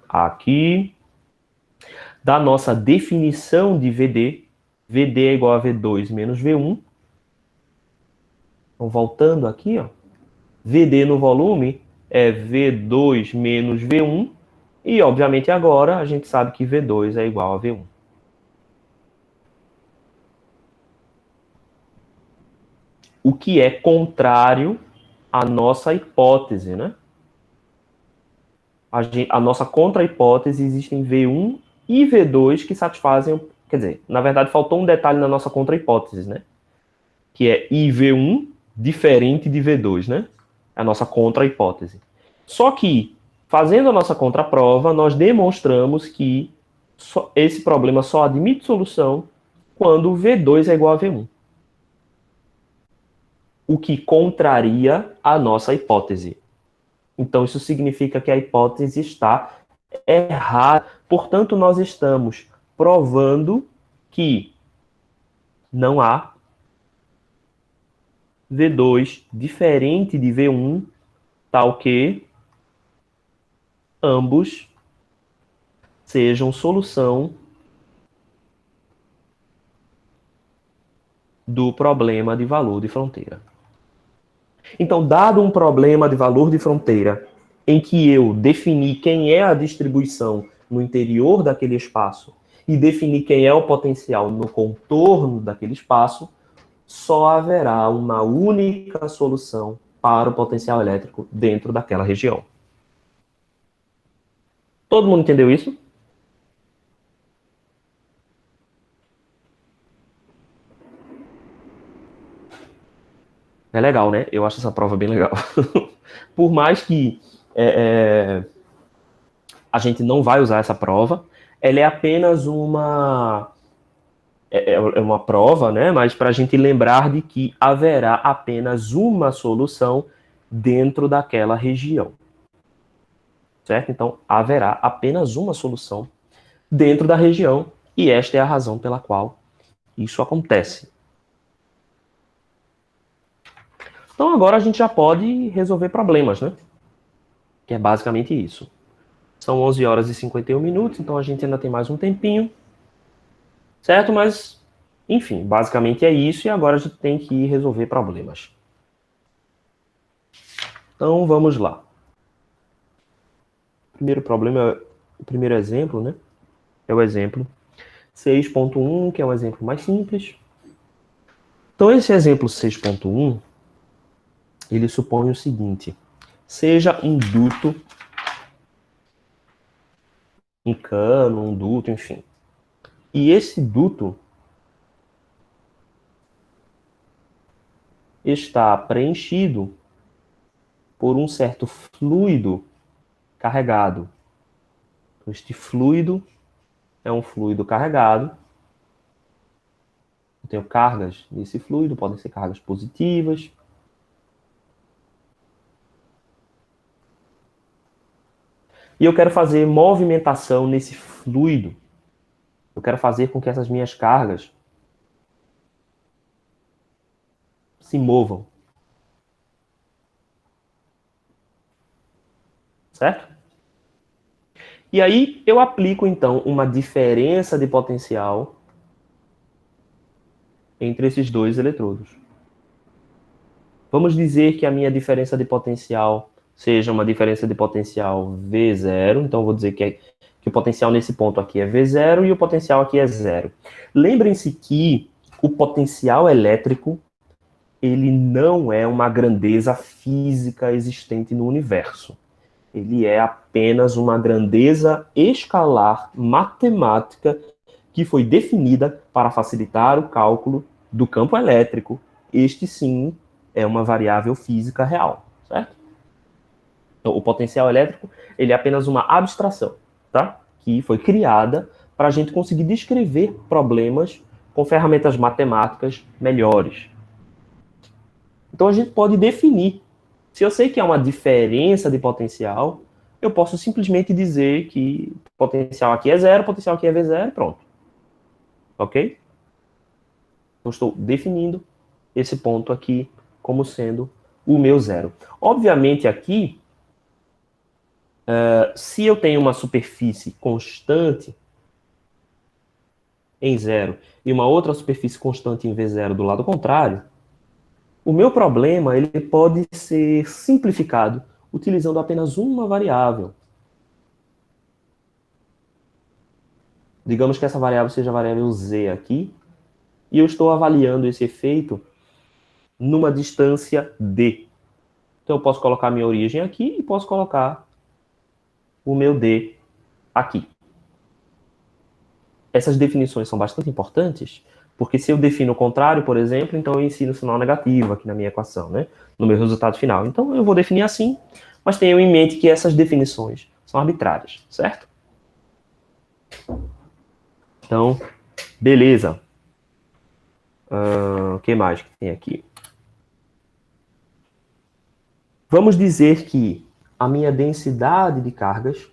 aqui, da nossa definição de VD, VD é igual a V2 menos V1. Então, voltando aqui, ó, VD no volume é V2 menos V1. E, obviamente, agora a gente sabe que V2 é igual a V1. O que é contrário à nossa hipótese, né? A nossa contra-hipótese existem V1 e V2 que satisfazem. Quer dizer, na verdade, faltou um detalhe na nossa contra-hipótese, né? Que é IV1 diferente de V2, né? A nossa contra-hipótese. Só que, fazendo a nossa contraprova, nós demonstramos que esse problema só admite solução quando V2 é igual a V1. O que contraria a nossa hipótese. Então, isso significa que a hipótese está errada. Portanto, nós estamos provando que não há V2 diferente de V1, tal que ambos sejam solução do problema de valor de fronteira. Então, dado um problema de valor de fronteira em que eu defini quem é a distribuição no interior daquele espaço e defini quem é o potencial no contorno daquele espaço, só haverá uma única solução para o potencial elétrico dentro daquela região. Todo mundo entendeu isso? É legal, né? Eu acho essa prova bem legal. Por mais que é, a gente não vai usar essa prova, ela é apenas uma prova, né? Mas para a gente lembrar de que haverá apenas uma solução dentro daquela região, certo? Então, haverá apenas uma solução dentro da região e esta é a razão pela qual isso acontece. Então, agora a gente já pode resolver problemas, né? Que é basicamente isso. São 11 horas e 51 minutos, então a gente ainda tem mais um tempinho, certo? Mas, enfim, basicamente é isso e agora a gente tem que resolver problemas. Então, vamos lá. O primeiro problema, o primeiro exemplo, né? É o exemplo 6.1, que é um exemplo mais simples. Então, esse exemplo 6.1, ele supõe o seguinte: seja um duto, um cano, um duto, enfim. E esse duto está preenchido por um certo fluido carregado. Este fluido é um fluido carregado. Eu tenho cargas nesse fluido, podem ser cargas positivas. E eu quero fazer movimentação nesse fluido. Eu quero fazer com que essas minhas cargas se movam, certo? E aí eu aplico então uma diferença de potencial entre esses dois eletrodos. Vamos dizer que a minha diferença de potencial seja uma diferença de potencial V0, então eu vou dizer que o potencial nesse ponto aqui é V0 e o potencial aqui é zero. Lembrem-se que o potencial elétrico ele não é uma grandeza física existente no universo. Ele é apenas uma grandeza escalar matemática que foi definida para facilitar o cálculo do campo elétrico. Este sim é uma variável física real, certo? Então, o potencial elétrico ele é apenas uma abstração, tá? Que foi criada para a gente conseguir descrever problemas com ferramentas matemáticas melhores. Então a gente pode definir. Se eu sei que há uma diferença de potencial, eu posso simplesmente dizer que o potencial aqui é zero, o potencial aqui é V0 e pronto. Ok? Eu estou definindo esse ponto aqui como sendo o meu zero. Obviamente aqui, se eu tenho uma superfície constante em zero e uma outra superfície constante em V0 do lado contrário, o meu problema ele pode ser simplificado utilizando apenas uma variável. Digamos que essa variável seja a variável z aqui, e eu estou avaliando esse efeito numa distância d. Então eu posso colocar a minha origem aqui e posso colocar o meu d aqui. Essas definições são bastante importantes, porque se eu defino o contrário, por exemplo, então eu ensino o sinal negativo aqui na minha equação, né? No meu resultado final. Então eu vou definir assim, mas tenham em mente que essas definições são arbitrárias, certo? Então, beleza. O que mais que tem aqui? Vamos dizer que a minha densidade de cargas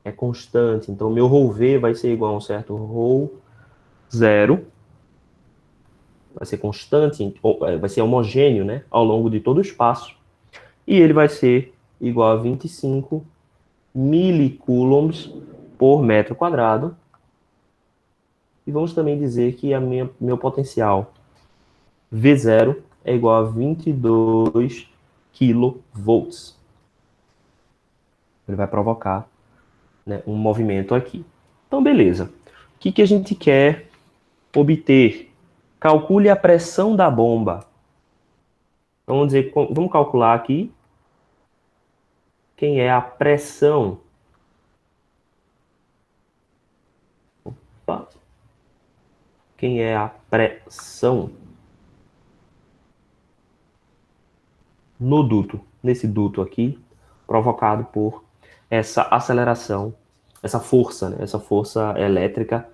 é constante, então meu ρ v vai ser igual a um certo ρ zero, vai ser constante, vai ser homogêneo, né, ao longo de todo o espaço, e ele vai ser igual a 25 milicoulombs por metro quadrado. E vamos também dizer que meu potencial V0 é igual a 22 kV. Ele vai provocar, né, um movimento aqui. Então, beleza. O que a gente quer obter? Calcule a pressão da bomba. Então, vamos calcular aqui quem é a pressão. Opa. Quem é a pressão no duto, nesse duto aqui, provocado por essa aceleração, essa força, né? Essa força elétrica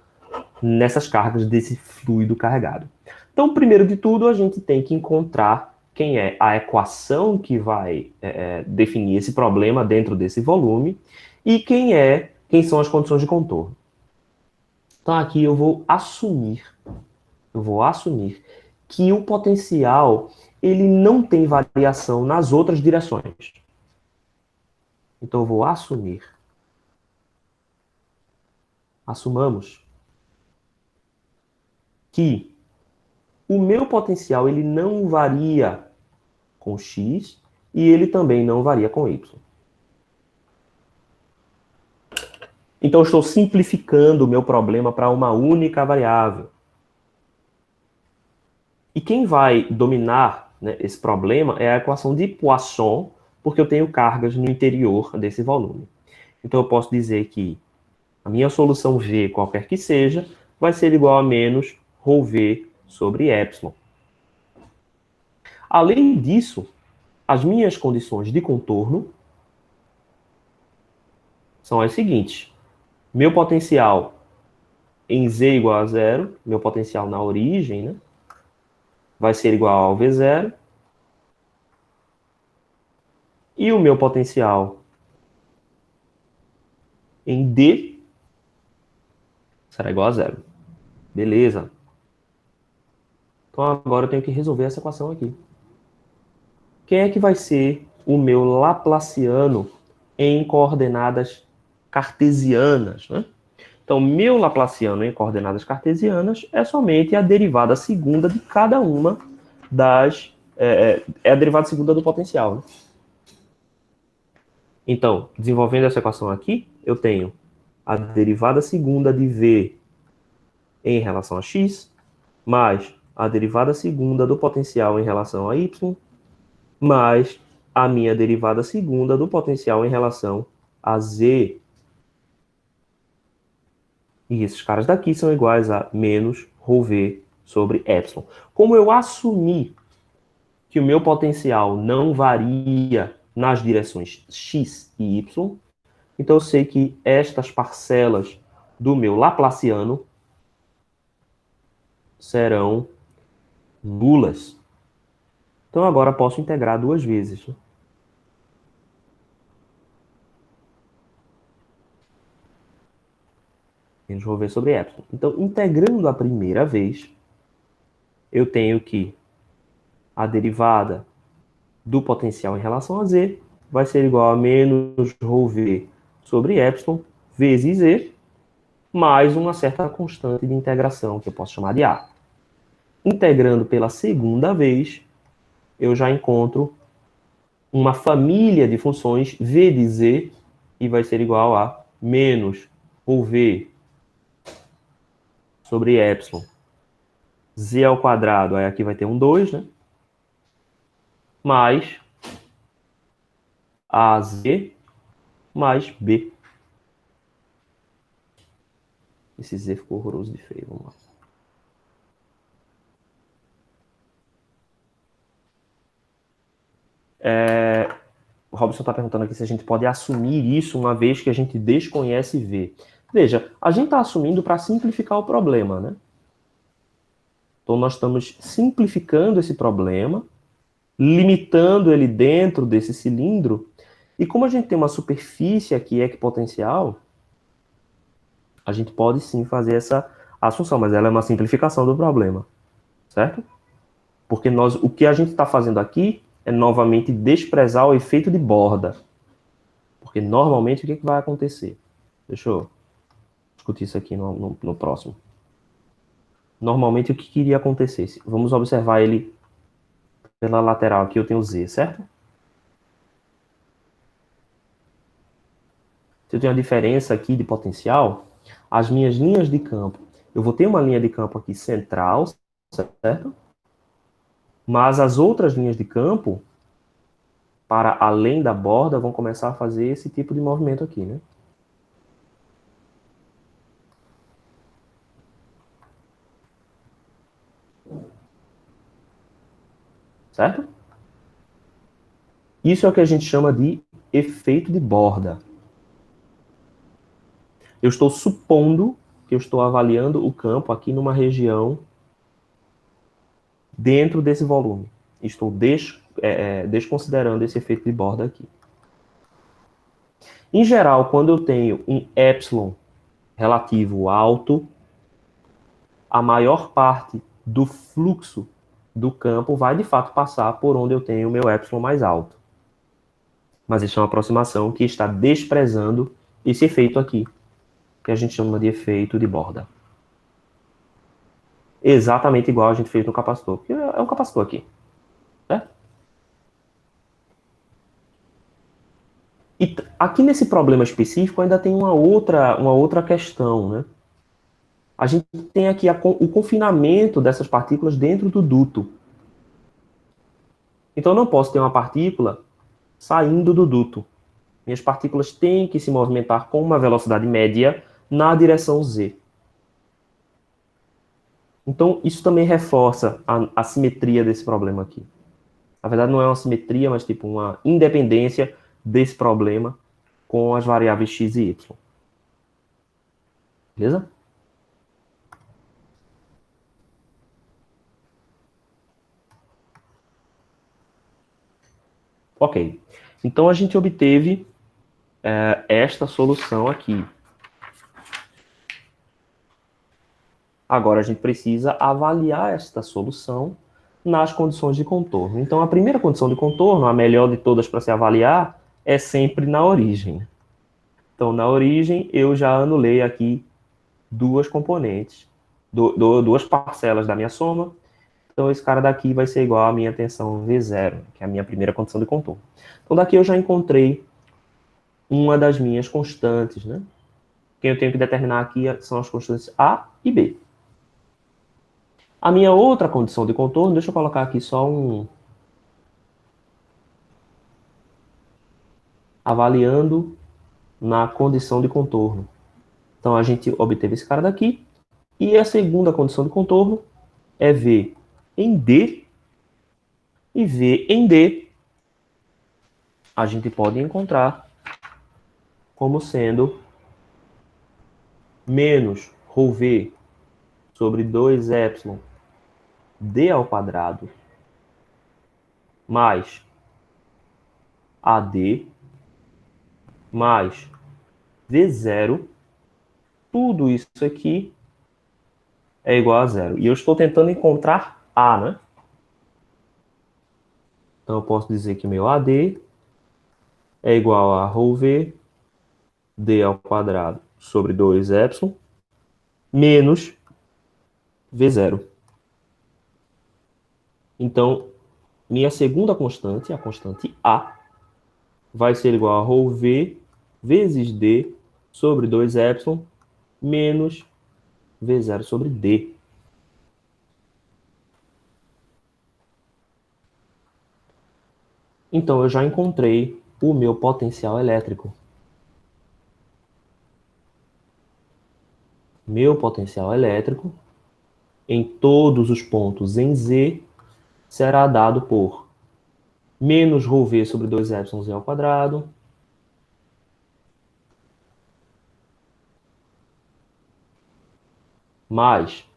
nessas cargas desse fluido carregado. Então, primeiro de tudo, a gente tem que encontrar quem é a equação que vai definir esse problema dentro desse volume e quem são as condições de contorno. Então, aqui eu vou assumir que o potencial ele não tem variação nas outras direções. Então, eu vou assumamos que o meu potencial ele não varia com x e ele também não varia com y. Então, eu estou simplificando o meu problema para uma única variável. E quem vai dominar, né, esse problema é a equação de Poisson, porque eu tenho cargas no interior desse volume. Então, eu posso dizer que a minha solução V, qualquer que seja, vai ser igual a menos ρV sobre epsilon. Além disso, as minhas condições de contorno são as seguintes. Meu potencial em Z igual a zero, meu potencial na origem, né, vai ser igual ao V0. E o meu potencial em D será igual a zero. Beleza. Então agora eu tenho que resolver essa equação aqui. Quem é que vai ser o meu Laplaciano em coordenadas cartesianas, né? Então, meu Laplaciano em coordenadas cartesianas é somente a derivada segunda de cada uma das... É a derivada segunda do potencial, né? Então, desenvolvendo essa equação aqui, eu tenho a derivada segunda de V em relação a x, mais a derivada segunda do potencial em relação a y, mais a minha derivada segunda do potencial em relação a z. E esses caras daqui são iguais a menos ρv sobre epsilon. Como eu assumi que o meu potencial não varia nas direções x e y, então eu sei que estas parcelas do meu Laplaciano serão nulas. Então agora posso integrar duas vezes. Menos ρv sobre epsilon. Então, integrando a primeira vez, eu tenho que a derivada do potencial em relação a z vai ser igual a menos ρv sobre epsilon vezes z, mais uma certa constante de integração, que eu posso chamar de a. Integrando pela segunda vez, eu já encontro uma família de funções v de z, e vai ser igual a menos ρv sobre epsilon z ao quadrado, aí aqui vai ter um 2, né? Mais AZ mais B. Esse Z ficou horroroso de feio, vamos lá. O Robson está perguntando aqui se a gente pode assumir isso uma vez que a gente desconhece V. Veja, a gente está assumindo para simplificar o problema, né? Então nós estamos simplificando esse problema, limitando ele dentro desse cilindro, e como a gente tem uma superfície aqui equipotencial, a gente pode sim fazer essa assunção, mas ela é uma simplificação do problema, certo? Porque o que a gente está fazendo aqui é novamente desprezar o efeito de borda. Porque normalmente o que vai acontecer? Deixa eu discutir isso aqui no próximo. Normalmente o que iria acontecer? Vamos observar ele pela lateral aqui, eu tenho Z, certo? Se eu tenho a diferença aqui de potencial, as minhas linhas de campo, eu vou ter uma linha de campo aqui central, certo? Mas as outras linhas de campo, para além da borda, vão começar a fazer esse tipo de movimento aqui, né? Certo? Isso é o que a gente chama de efeito de borda. Eu estou supondo que eu estou avaliando o campo aqui numa região dentro desse volume. Estou desconsiderando esse efeito de borda aqui. Em geral, quando eu tenho um epsilon relativo alto, a maior parte do fluxo do campo vai de fato passar por onde eu tenho o meu epsilon mais alto. Mas isso é uma aproximação que está desprezando esse efeito aqui, que a gente chama de efeito de borda. Exatamente igual a gente fez no capacitor, que é um capacitor aqui. Certo? E aqui nesse problema específico ainda tem uma outra questão, né? A gente tem aqui o confinamento dessas partículas dentro do duto. Então eu não posso ter uma partícula saindo do duto. Minhas partículas têm que se movimentar com uma velocidade média na direção z. Então isso também reforça a simetria desse problema aqui. Na verdade não é uma simetria, mas tipo uma independência desse problema com as variáveis x e y. Beleza? Ok. Então a gente obteve esta solução aqui. Agora a gente precisa avaliar esta solução nas condições de contorno. Então a primeira condição de contorno, a melhor de todas para se avaliar, é sempre na origem. Então na origem eu já anulei aqui duas componentes, duas parcelas da minha soma. Então esse cara daqui vai ser igual à minha tensão V0, que é a minha primeira condição de contorno. Então daqui eu já encontrei uma das minhas constantes, né? Quem eu tenho que determinar aqui são as constantes A e B. A minha outra condição de contorno, deixa eu colocar aqui só avaliando na condição de contorno. Então a gente obteve esse cara daqui. E a segunda condição de contorno é V em D. E V em D a gente pode encontrar como sendo menos ρV sobre 2ε d ao quadrado mais AD mais V0, tudo isso aqui é igual a zero. E eu estou tentando encontrar A, né? Então eu posso dizer que meu AD é igual a ρV d ao quadrado sobre 2ε menos V0. Então, minha segunda constante, a constante A, vai ser igual a ρV vezes D sobre 2ε menos V0 sobre D. Então, eu já encontrei o meu potencial elétrico. Meu potencial elétrico em todos os pontos em Z será dado por menos ρV sobre 2ε ao quadrado mais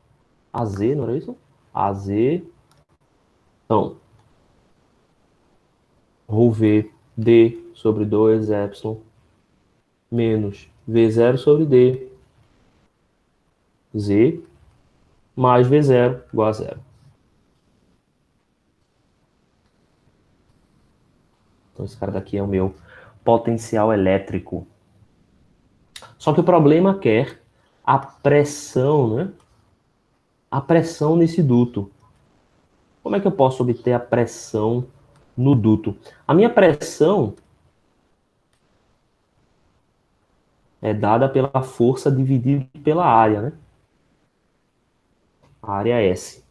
AZ, não era isso? AZ, então, ρV D sobre 2ε menos V0 sobre D, Z, mais V0 igual a zero. Então esse cara daqui é o meu potencial elétrico. Só que o problema quer a pressão, né? A pressão nesse duto. Como é que eu posso obter a pressão no duto? A minha pressão é dada pela força dividida pela área, né? A área é S.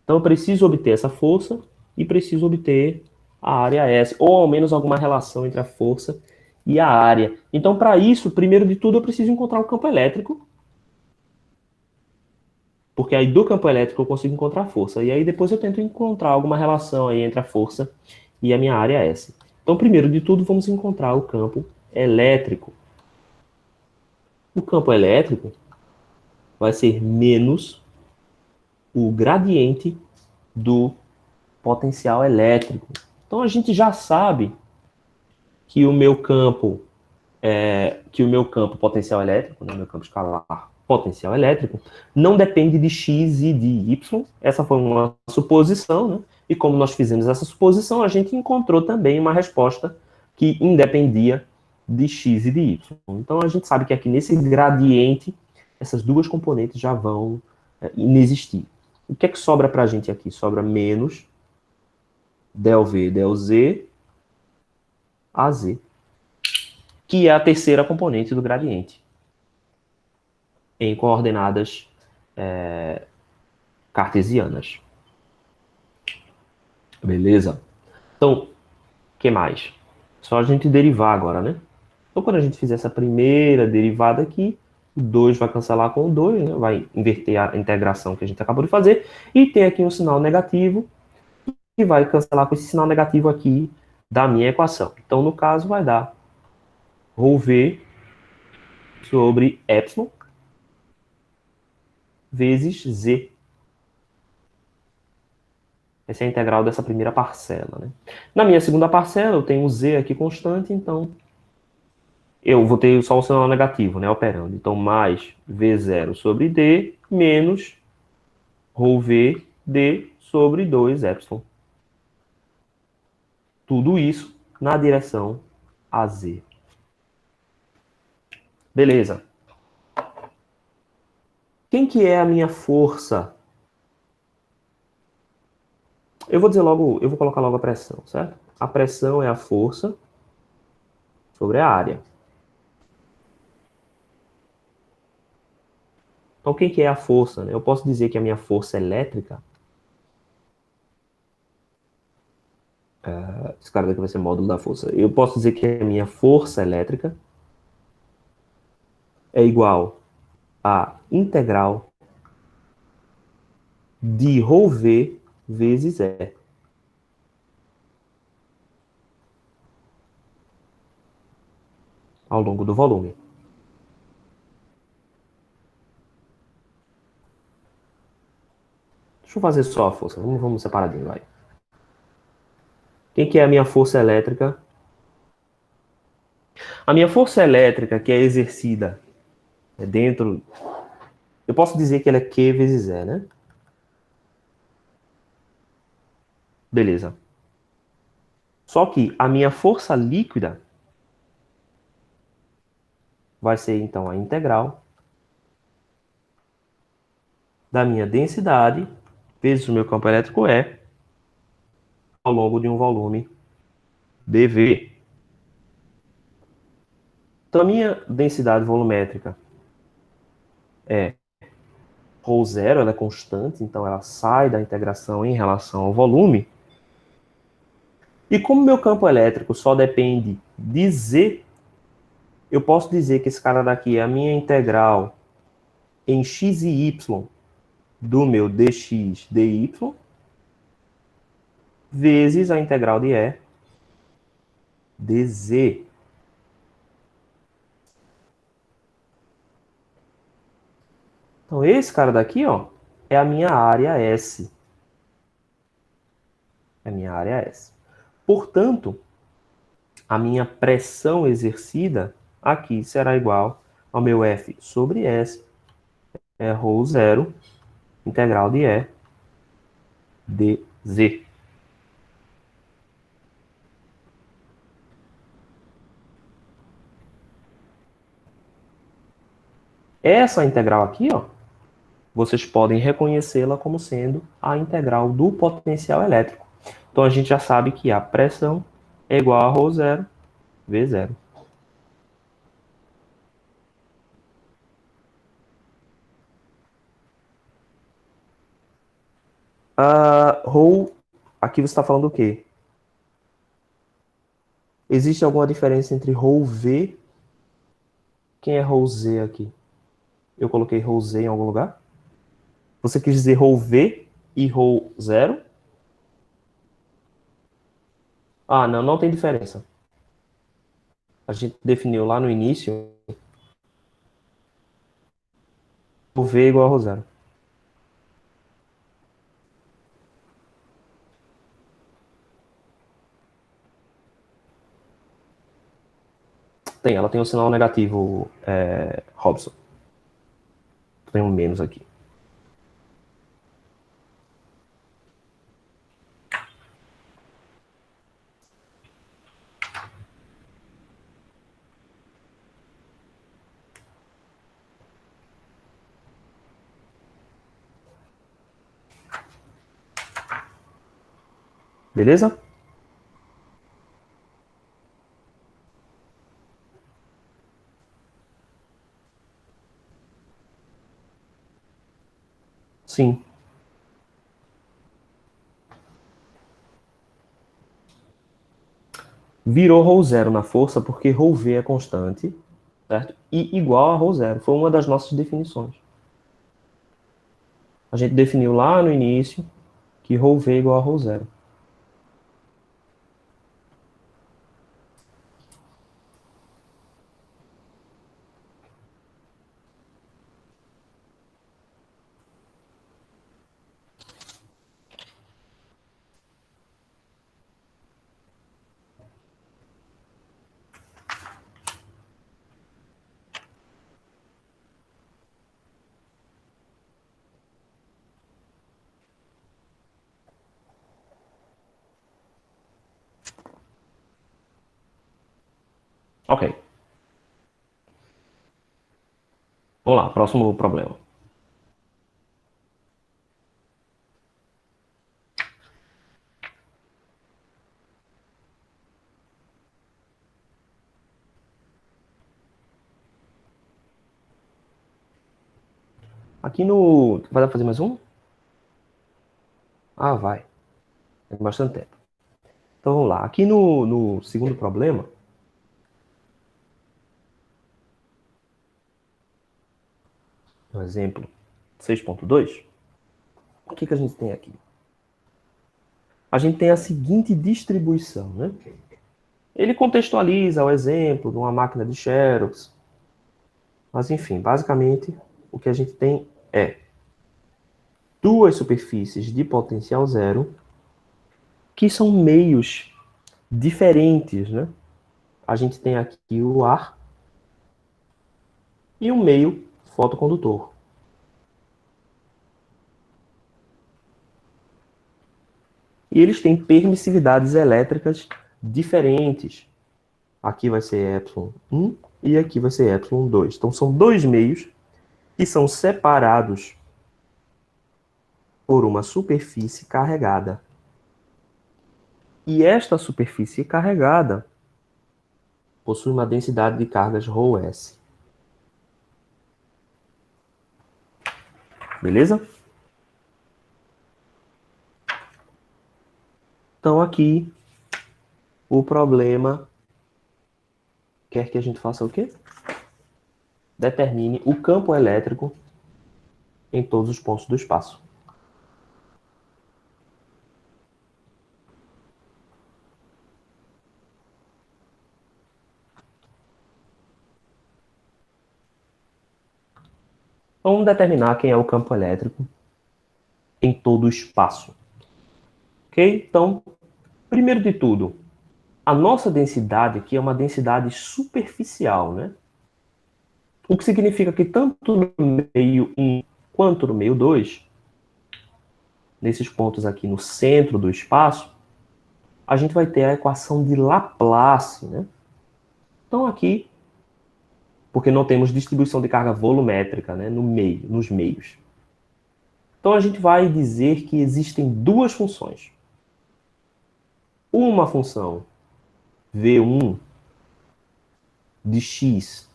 Então eu preciso obter essa força e preciso obter a área S, ou ao menos alguma relação entre a força e a área. Então, para isso, primeiro de tudo, eu preciso encontrar o campo elétrico, porque aí do campo elétrico eu consigo encontrar a força. E aí depois eu tento encontrar alguma relação aí entre a força e a minha área é S. Então, primeiro de tudo, vamos encontrar o campo elétrico. O campo elétrico vai ser menos o gradiente do potencial elétrico. Então, a gente já sabe que o meu campo potencial elétrico, né, meu campo escalar potencial elétrico, não depende de x e de y. Essa foi uma suposição, né? E como nós fizemos essa suposição, a gente encontrou também uma resposta que independia de x e de y. Então a gente sabe que aqui nesse gradiente, essas duas componentes já vão inexistir. O que é que sobra para a gente aqui? Sobra menos del V, del Z, AZ, que é a terceira componente do gradiente, em coordenadas cartesianas. Beleza? Então, o que mais? Só a gente derivar agora, né? Então, quando a gente fizer essa primeira derivada aqui, o 2 vai cancelar com o 2, né? Vai inverter a integração que a gente acabou de fazer, e tem aqui um sinal negativo, que vai cancelar com esse sinal negativo aqui da minha equação. Então, no caso, vai dar ρV sobre epsilon vezes z. Essa é a integral dessa primeira parcela, né? Na minha segunda parcela, eu tenho z aqui constante, então eu vou ter só o sinal negativo, né, operando. Então, mais V0 sobre D, menos ρV D sobre 2 epsilon. Tudo isso na direção AZ. Beleza. Quem que é a minha força? Eu vou dizer logo, eu vou colocar logo a pressão, certo? A pressão é a força sobre a área. Então, quem que é a força, né? Eu posso dizer que a minha força elétrica, esse cara daqui vai ser módulo da força. Eu posso dizer que a minha força elétrica é igual a integral de ρV vezes E ao longo do volume. Deixa eu fazer só a força. Vamos separadinho, vai. Quem que é a minha força elétrica? A minha força elétrica que é exercida dentro... Eu posso dizer que ela é Q vezes E, né? Beleza. Só que a minha força líquida vai ser, então, a integral da minha densidade vezes o meu campo elétrico E ao longo de um volume dV. Então, a minha densidade volumétrica é ρ0, ela é constante, então ela sai da integração em relação ao volume. E como meu campo elétrico só depende de Z, eu posso dizer que esse cara daqui é a minha integral em x e y do meu dx dy vezes a integral de E dz. Então esse cara daqui, ó, é a minha área S. É a minha área S. Portanto, a minha pressão exercida aqui será igual ao meu F sobre S, é ρ0, integral de E dz. Essa integral aqui, ó, vocês podem reconhecê-la como sendo a integral do potencial elétrico. Então a gente já sabe que a pressão é igual a ρ0 V0. Rho, aqui você está falando o quê? Existe alguma diferença entre ρV? Quem é ρZ aqui? Eu coloquei ρZ em algum lugar? Você quis dizer ρV e ρ0? Ah, não, não tem diferença. A gente definiu lá no início o V igual a rho zero. Tem, ela tem um sinal negativo, Robson. Tem um menos aqui. Beleza? Sim. Virou ρ zero na força porque ρ V é constante, certo? E igual a ρ zero. Foi uma das nossas definições. A gente definiu lá no início que ρ V é igual a ρ zero. Ok. Vamos lá, próximo problema. Aqui no... Vai dar pra fazer mais um? Ah, vai. Tem bastante tempo. Então vamos lá. Aqui no segundo problema, no exemplo 6.2, o que a gente tem aqui? A gente tem a seguinte distribuição, né? Ele contextualiza o exemplo de uma máquina de Xerox. Mas, enfim, basicamente, o que a gente tem é duas superfícies de potencial zero que são meios diferentes, né? A gente tem aqui o ar e um meio fotocondutor. E eles têm permissividades elétricas diferentes. Aqui vai ser ε1 e aqui vai ser ε2. Então, são dois meios que são separados por uma superfície carregada. E esta superfície carregada possui uma densidade de cargas ρS. Beleza? Então, aqui, o problema quer que a gente faça o quê? Determine o campo elétrico em todos os pontos do espaço. Vamos determinar quem é o campo elétrico em todo o espaço. Ok? Então, primeiro de tudo, a nossa densidade aqui é uma densidade superficial, né? O que significa que tanto no meio 1 quanto no meio 2, nesses pontos aqui no centro do espaço, a gente vai ter a equação de Laplace, né? Então aqui, porque não temos distribuição de carga volumétrica, né, no meio, nos meios. Então a gente vai dizer que existem duas funções. Uma função V1 de x,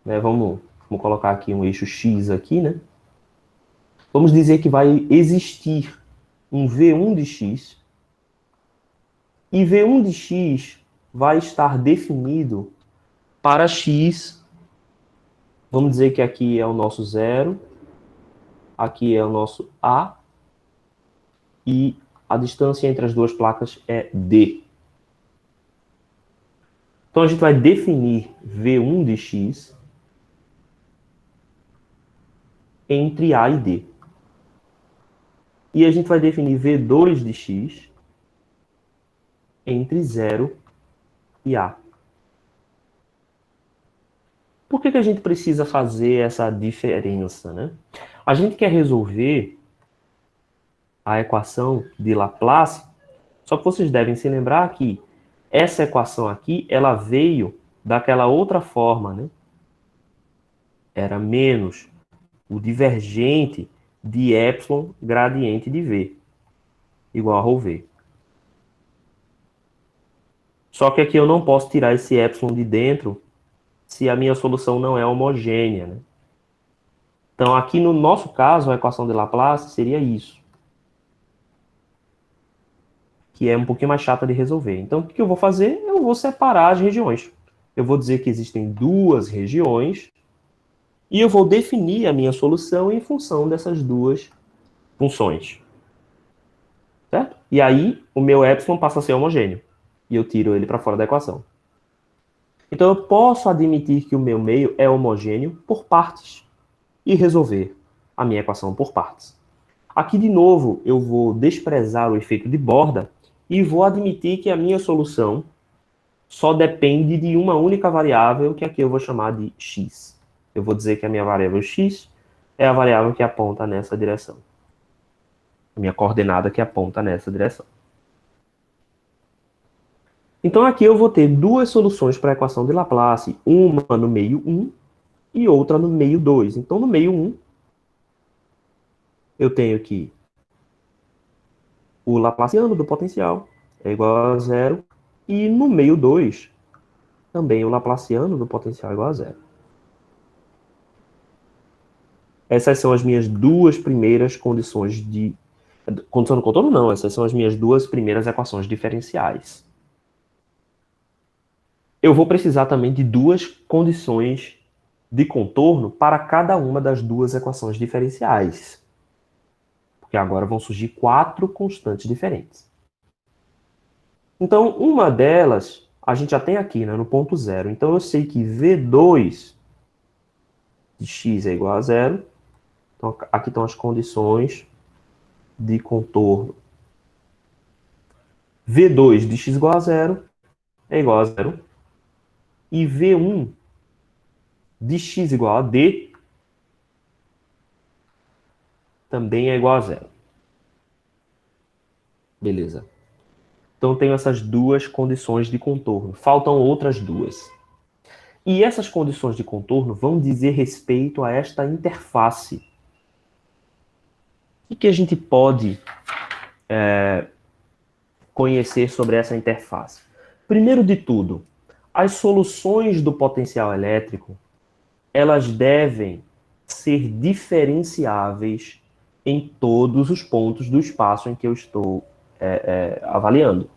né, vamos colocar aqui um eixo x aqui, né? Vamos dizer que vai existir um V1 de x, e V1 de x vai estar definido para x. Vamos dizer que aqui é o nosso zero, aqui é o nosso A, e a distância entre as duas placas é D. Então, a gente vai definir V1 de x entre A e D. E a gente vai definir V2 de x entre 0 e A. Por que a gente precisa fazer essa diferença, né? A gente quer resolver a equação de Laplace, só que vocês devem se lembrar que essa equação aqui, ela veio daquela outra forma, né? Era menos o divergente de epsilon gradiente de V, igual a ρ V. Só que aqui eu não posso tirar esse epsilon de dentro se a minha solução não é homogênea, né? Então, aqui no nosso caso, a equação de Laplace seria isso, que é um pouquinho mais chata de resolver. Então, o que eu vou fazer? Eu vou separar as regiões. Eu vou dizer que existem duas regiões e eu vou definir a minha solução em função dessas duas funções. Certo? E aí, o meu epsilon passa a ser homogêneo. E eu tiro ele para fora da equação. Então, eu posso admitir que o meu meio é homogêneo por partes e resolver a minha equação por partes. Aqui, de novo, eu vou desprezar o efeito de borda e vou admitir que a minha solução só depende de uma única variável, que aqui eu vou chamar de x. Eu vou dizer que a minha variável x é a variável que aponta nessa direção. A minha coordenada que aponta nessa direção. Então, aqui eu vou ter duas soluções para a equação de Laplace, uma no meio 1 e outra no meio 2. Então, no meio 1, eu tenho que o Laplaciano do potencial é igual a zero, e no meio 2, também o Laplaciano do potencial é igual a zero. Essas são as minhas duas primeiras condições de... Condição do contorno não, essas são as minhas duas primeiras equações diferenciais. Eu vou precisar também de duas condições de contorno para cada uma das duas equações diferenciais. Porque agora vão surgir quatro constantes diferentes. Então, uma delas, a gente já tem aqui, né, no ponto zero. Então, eu sei que V2 de x é igual a zero. Então, aqui estão as condições de contorno. V2 de x igual a zero é igual a zero. E V1 de x igual a d também é igual a zero. Beleza. Então, eu tenho essas duas condições de contorno. Faltam outras duas. E essas condições de contorno vão dizer respeito a esta interface. O que a gente pode conhecer sobre essa interface? Primeiro de tudo, as soluções do potencial elétrico, elas devem ser diferenciáveis em todos os pontos do espaço em que eu estou avaliando.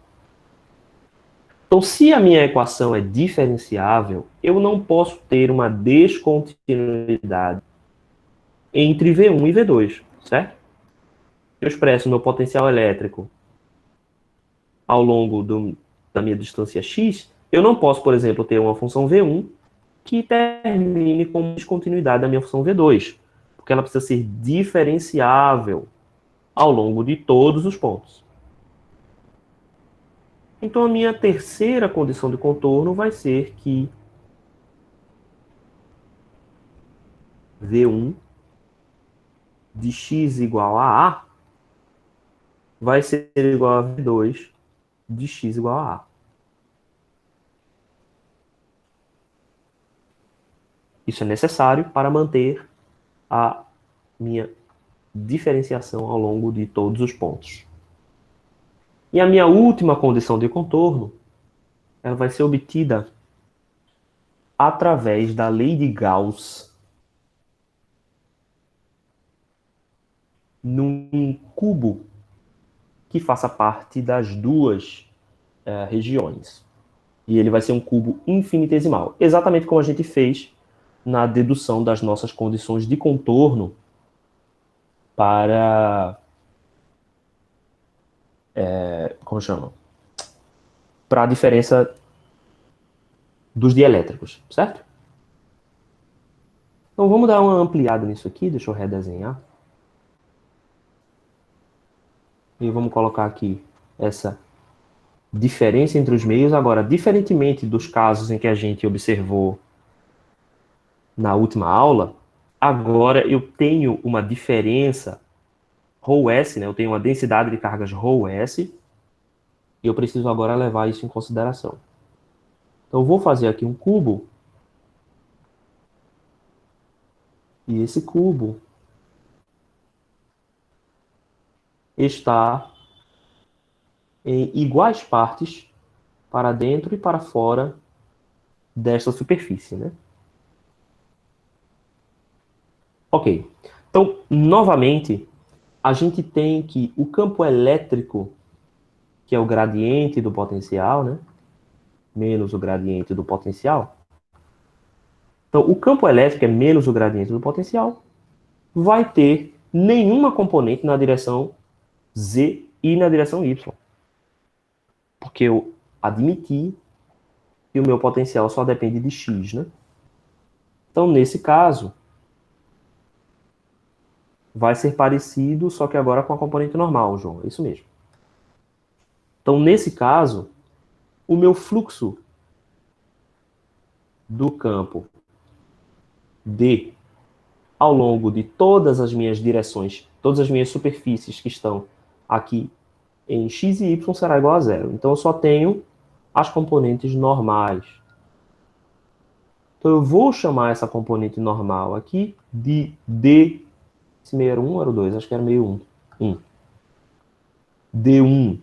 Então, se a minha equação é diferenciável, eu não posso ter uma descontinuidade entre V1 e V2, certo? Eu expresso meu potencial elétrico ao longo da minha distância x, eu não posso, por exemplo, ter uma função V1 que termine com descontinuidade da minha função V2, porque ela precisa ser diferenciável ao longo de todos os pontos. Então, a minha terceira condição de contorno vai ser que V1 de x igual a A vai ser igual a V2 de x igual a A. Isso é necessário para manter a minha diferenciação ao longo de todos os pontos. E a minha última condição de contorno, ela vai ser obtida através da lei de Gauss num cubo que faça parte das duas regiões. E ele vai ser um cubo infinitesimal, exatamente como a gente fez na dedução das nossas condições de contorno para... como chama? Para a diferença dos dielétricos, certo? Então vamos dar uma ampliada nisso aqui, deixa eu redesenhar. E vamos colocar aqui essa diferença entre os meios. Agora, diferentemente dos casos em que a gente observou na última aula, agora eu tenho uma diferença ρS, né? Eu tenho uma densidade de cargas ρS, e eu preciso agora levar isso em consideração. Então eu vou fazer aqui um cubo, e esse cubo está em iguais partes para dentro e para fora desta superfície, né? Ok. Então, novamente, a gente tem que o campo elétrico, que é o gradiente do potencial, né? Menos o gradiente do potencial. Então, o campo elétrico é menos o gradiente do potencial, vai ter nenhuma componente na direção Z e na direção Y. Porque eu admiti que o meu potencial só depende de X, né? Então, nesse caso, vai ser parecido, só que agora com a componente normal, João. É isso mesmo. Então, nesse caso, o meu fluxo do campo D ao longo de todas as minhas direções, todas as minhas superfícies que estão aqui em x e y será igual a zero. Então, eu só tenho as componentes normais. Então, eu vou chamar essa componente normal aqui de D. Esse meio era 1 ou era 2? Acho que era meio 1. 1. D1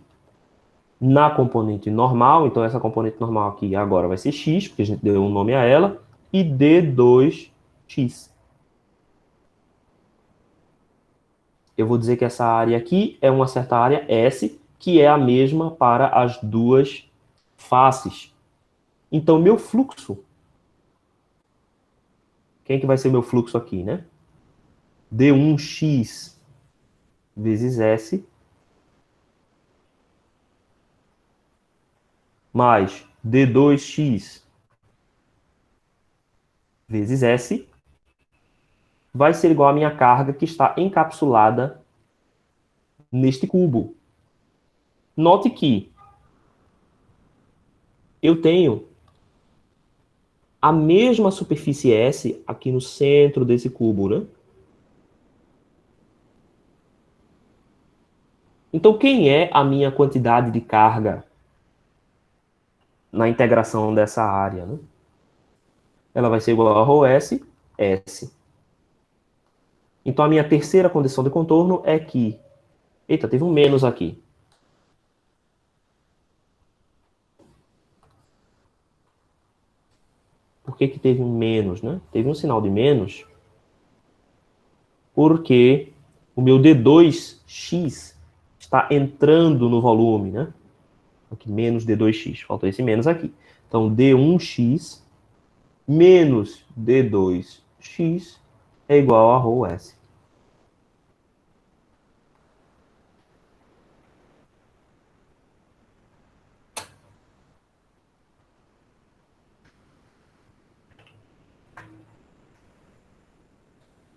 na componente normal. Então, essa componente normal aqui agora vai ser x, porque a gente deu um nome a ela. E D2x. Eu vou dizer que essa área aqui é uma certa área S, que é a mesma para as duas faces. Então, meu fluxo, quem é que vai ser meu fluxo aqui, né? D1x vezes S mais D2x vezes S vai ser igual à minha carga que está encapsulada neste cubo. Note que eu tenho a mesma superfície S aqui no centro desse cubo, né? Então, quem é a minha quantidade de carga na integração dessa área, né? Ela vai ser igual a ρS, S. Então, a minha terceira condição de contorno é que... Eita, teve um menos aqui. Por que que teve um menos, né? Teve um sinal de menos porque o meu D2x está entrando no volume, né? Aqui, menos D2x. Faltou esse menos aqui. Então, D1x menos D2x é igual a ρS.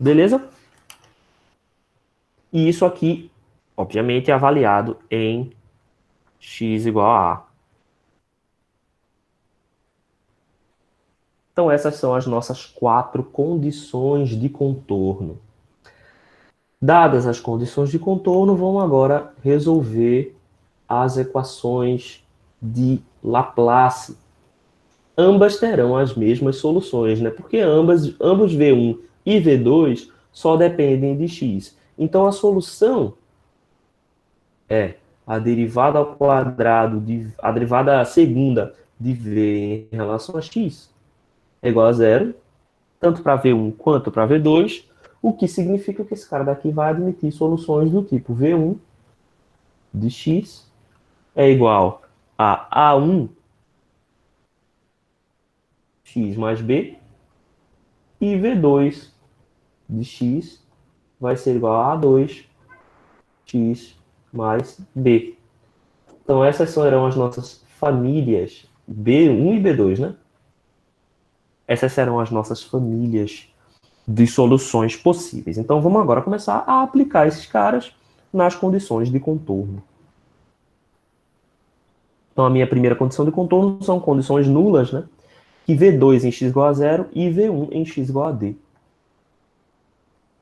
Beleza? E isso aqui, obviamente, é avaliado em x igual a A. Então, essas são as nossas 4 condições de contorno. Dadas as condições de contorno, vamos agora resolver as equações de Laplace. Ambas terão as mesmas soluções, né? Porque ambos V1 e V2 só dependem de x. Então, a solução é a derivada ao quadrado, a derivada segunda de V em relação a x é igual a zero, tanto para V1 quanto para V2, o que significa que esse cara daqui vai admitir soluções do tipo V1 de x é igual a A1 x mais b, e V2 de x vai ser igual a A2 x mais b. Então essas serão as nossas famílias B1 e B2, né? Essas serão as nossas famílias de soluções possíveis. Então, vamos agora começar a aplicar esses caras nas condições de contorno. Então, a minha primeira condição de contorno são condições nulas, né? Que V2 em x igual a zero e V1 em x igual a d.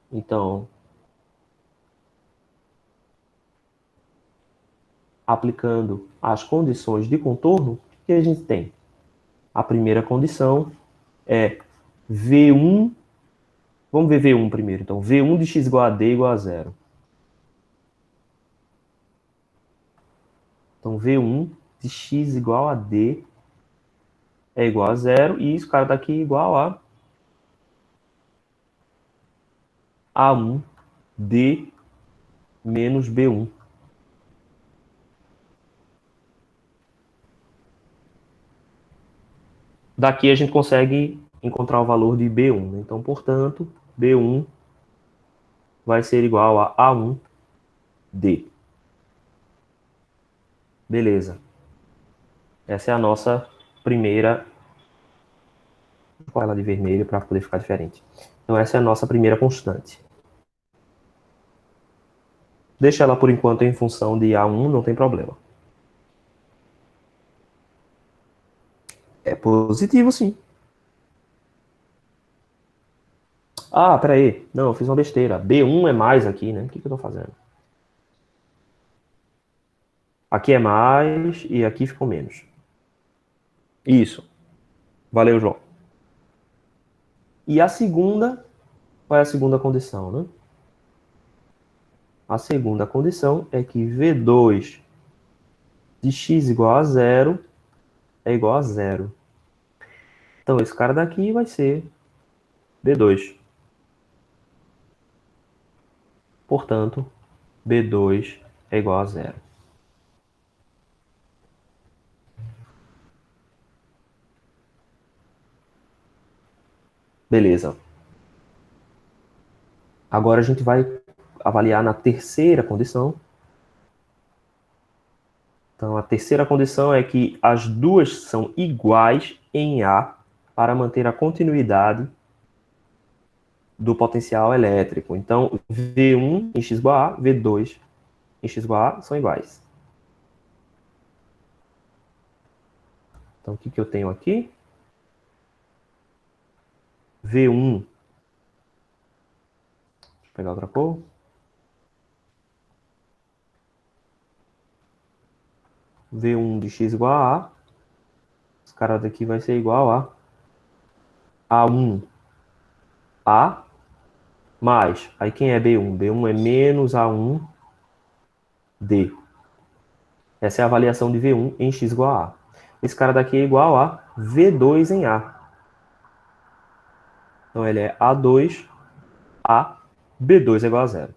Então, aplicando as condições de contorno, o que a gente tem? A primeira condição é V1. Vamos ver V1 primeiro. Então, V1 de x igual a d igual a zero. Então, V1 de x igual a d é igual a zero. E esse cara daqui é igual a A1 d menos B1. Daqui a gente consegue encontrar o valor de B1. Né? Então, portanto, B1 vai ser igual a A1D. Beleza. Essa é a nossa primeira... Vou colocar ela de vermelho para poder ficar diferente. Então, essa é a nossa primeira constante. Deixa ela, por enquanto, em função de A1, não tem problema. É positivo, sim. Ah, peraí. Não, eu fiz uma besteira. B1 é mais aqui, né? O que eu tô fazendo? Aqui é mais e aqui ficou menos. Isso. Valeu, João. E a segunda, qual é a segunda condição, né? A segunda condição é que V2 de x igual a zero é igual a zero. Então, esse cara daqui vai ser B2. Portanto, B2 é igual a zero. Beleza. Agora a gente vai avaliar na terceira condição. Então, a terceira condição é que as duas são iguais em A para manter a continuidade do potencial elétrico. Então, V1 em x igual a A, V2 em x igual a A são iguais. Então, o que eu tenho aqui? V1. Deixa eu pegar outra cor. V1 de x igual a A. Esse cara daqui vai ser igual a A1 A mais. Aí quem é B1? B1 é menos A1 D. Essa é a avaliação de V1 em x igual a A. Esse cara daqui é igual a V2 em A. Então ele é A2 A, B2 é igual a zero.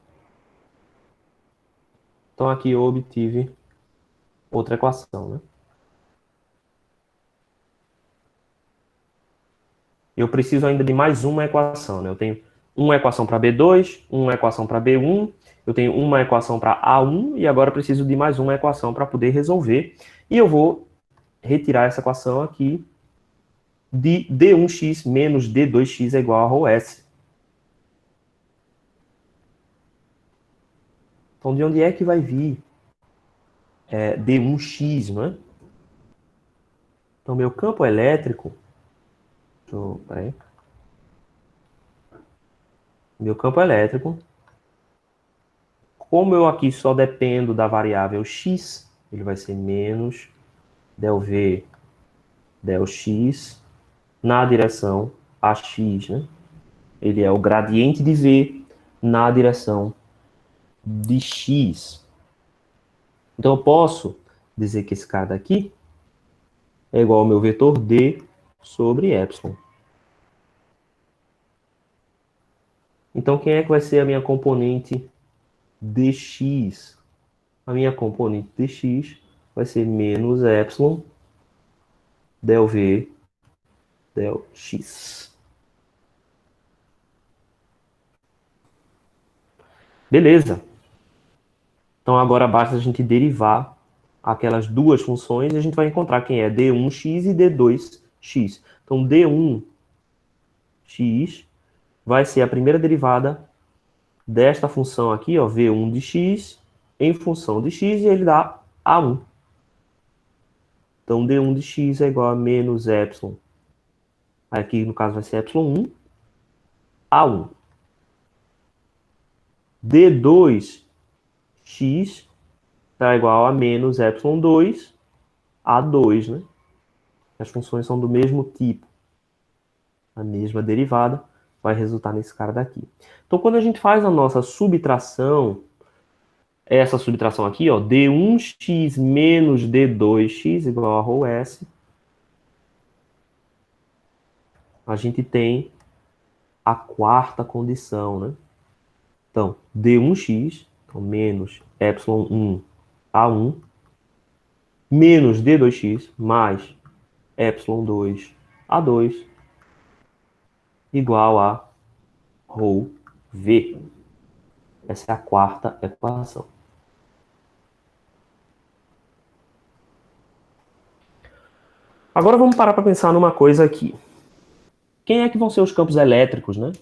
Então aqui eu obtive outra equação, né? Eu preciso ainda de mais uma equação, né? Eu tenho uma equação para B2, uma equação para B1, eu tenho uma equação para A1 e agora eu preciso de mais uma equação para poder resolver. E eu vou retirar essa equação aqui de D1x menos D2x é igual a ρs. Então, de onde é que vai vir D1x, não é? Então, meu campo elétrico... Peraí. Meu campo elétrico, como eu aqui só dependo da variável x, ele vai ser menos del V del x na direção AX, né? Ele é o gradiente de V na direção de x. Então eu posso dizer que esse cara daqui é igual ao meu vetor D sobre epsilon. Então quem é que vai ser a minha componente dx? A minha componente dx vai ser menos epsilon del V del x. Beleza. Então agora basta a gente derivar aquelas duas funções e a gente vai encontrar quem é D1x e D2x. Então D1 x vai ser a primeira derivada desta função aqui, ó, v1 de x, em função de x, e ele dá a1. Então, d1 de x é igual a menos epsilon. Aqui, no caso, vai ser epsilon 1, a1. d2x está igual a menos epsilon 2, a2, né? As funções são do mesmo tipo. A mesma derivada vai resultar nesse cara daqui. Então, quando a gente faz a nossa subtração, essa subtração aqui, ó, d1x menos d2x igual a ρ s, a gente tem a quarta condição, né? Então, d1x, então, menos epsilon 1 a1, menos d2x mais epsilon 2 a2, igual a ρ v. Essa é a quarta equação. Agora vamos parar para pensar numa coisa aqui. Quem é que vão ser os campos elétricos, né?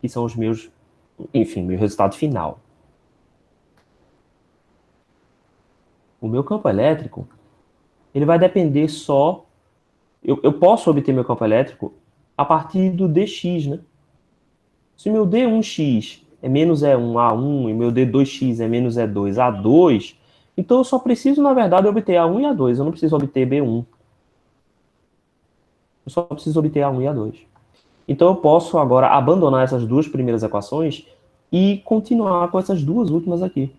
Que são os meus, enfim, meu resultado final. O meu campo elétrico, ele vai depender só... Eu posso obter meu campo elétrico a partir do dx, né? Se meu d1x é menos E1A1 e meu d2x é menos E2A2, então eu só preciso, na verdade, obter A1 e A2. Eu não preciso obter B1. Eu só preciso obter A1 e A2. Então eu posso agora abandonar essas duas primeiras equações e continuar com essas duas últimas aqui,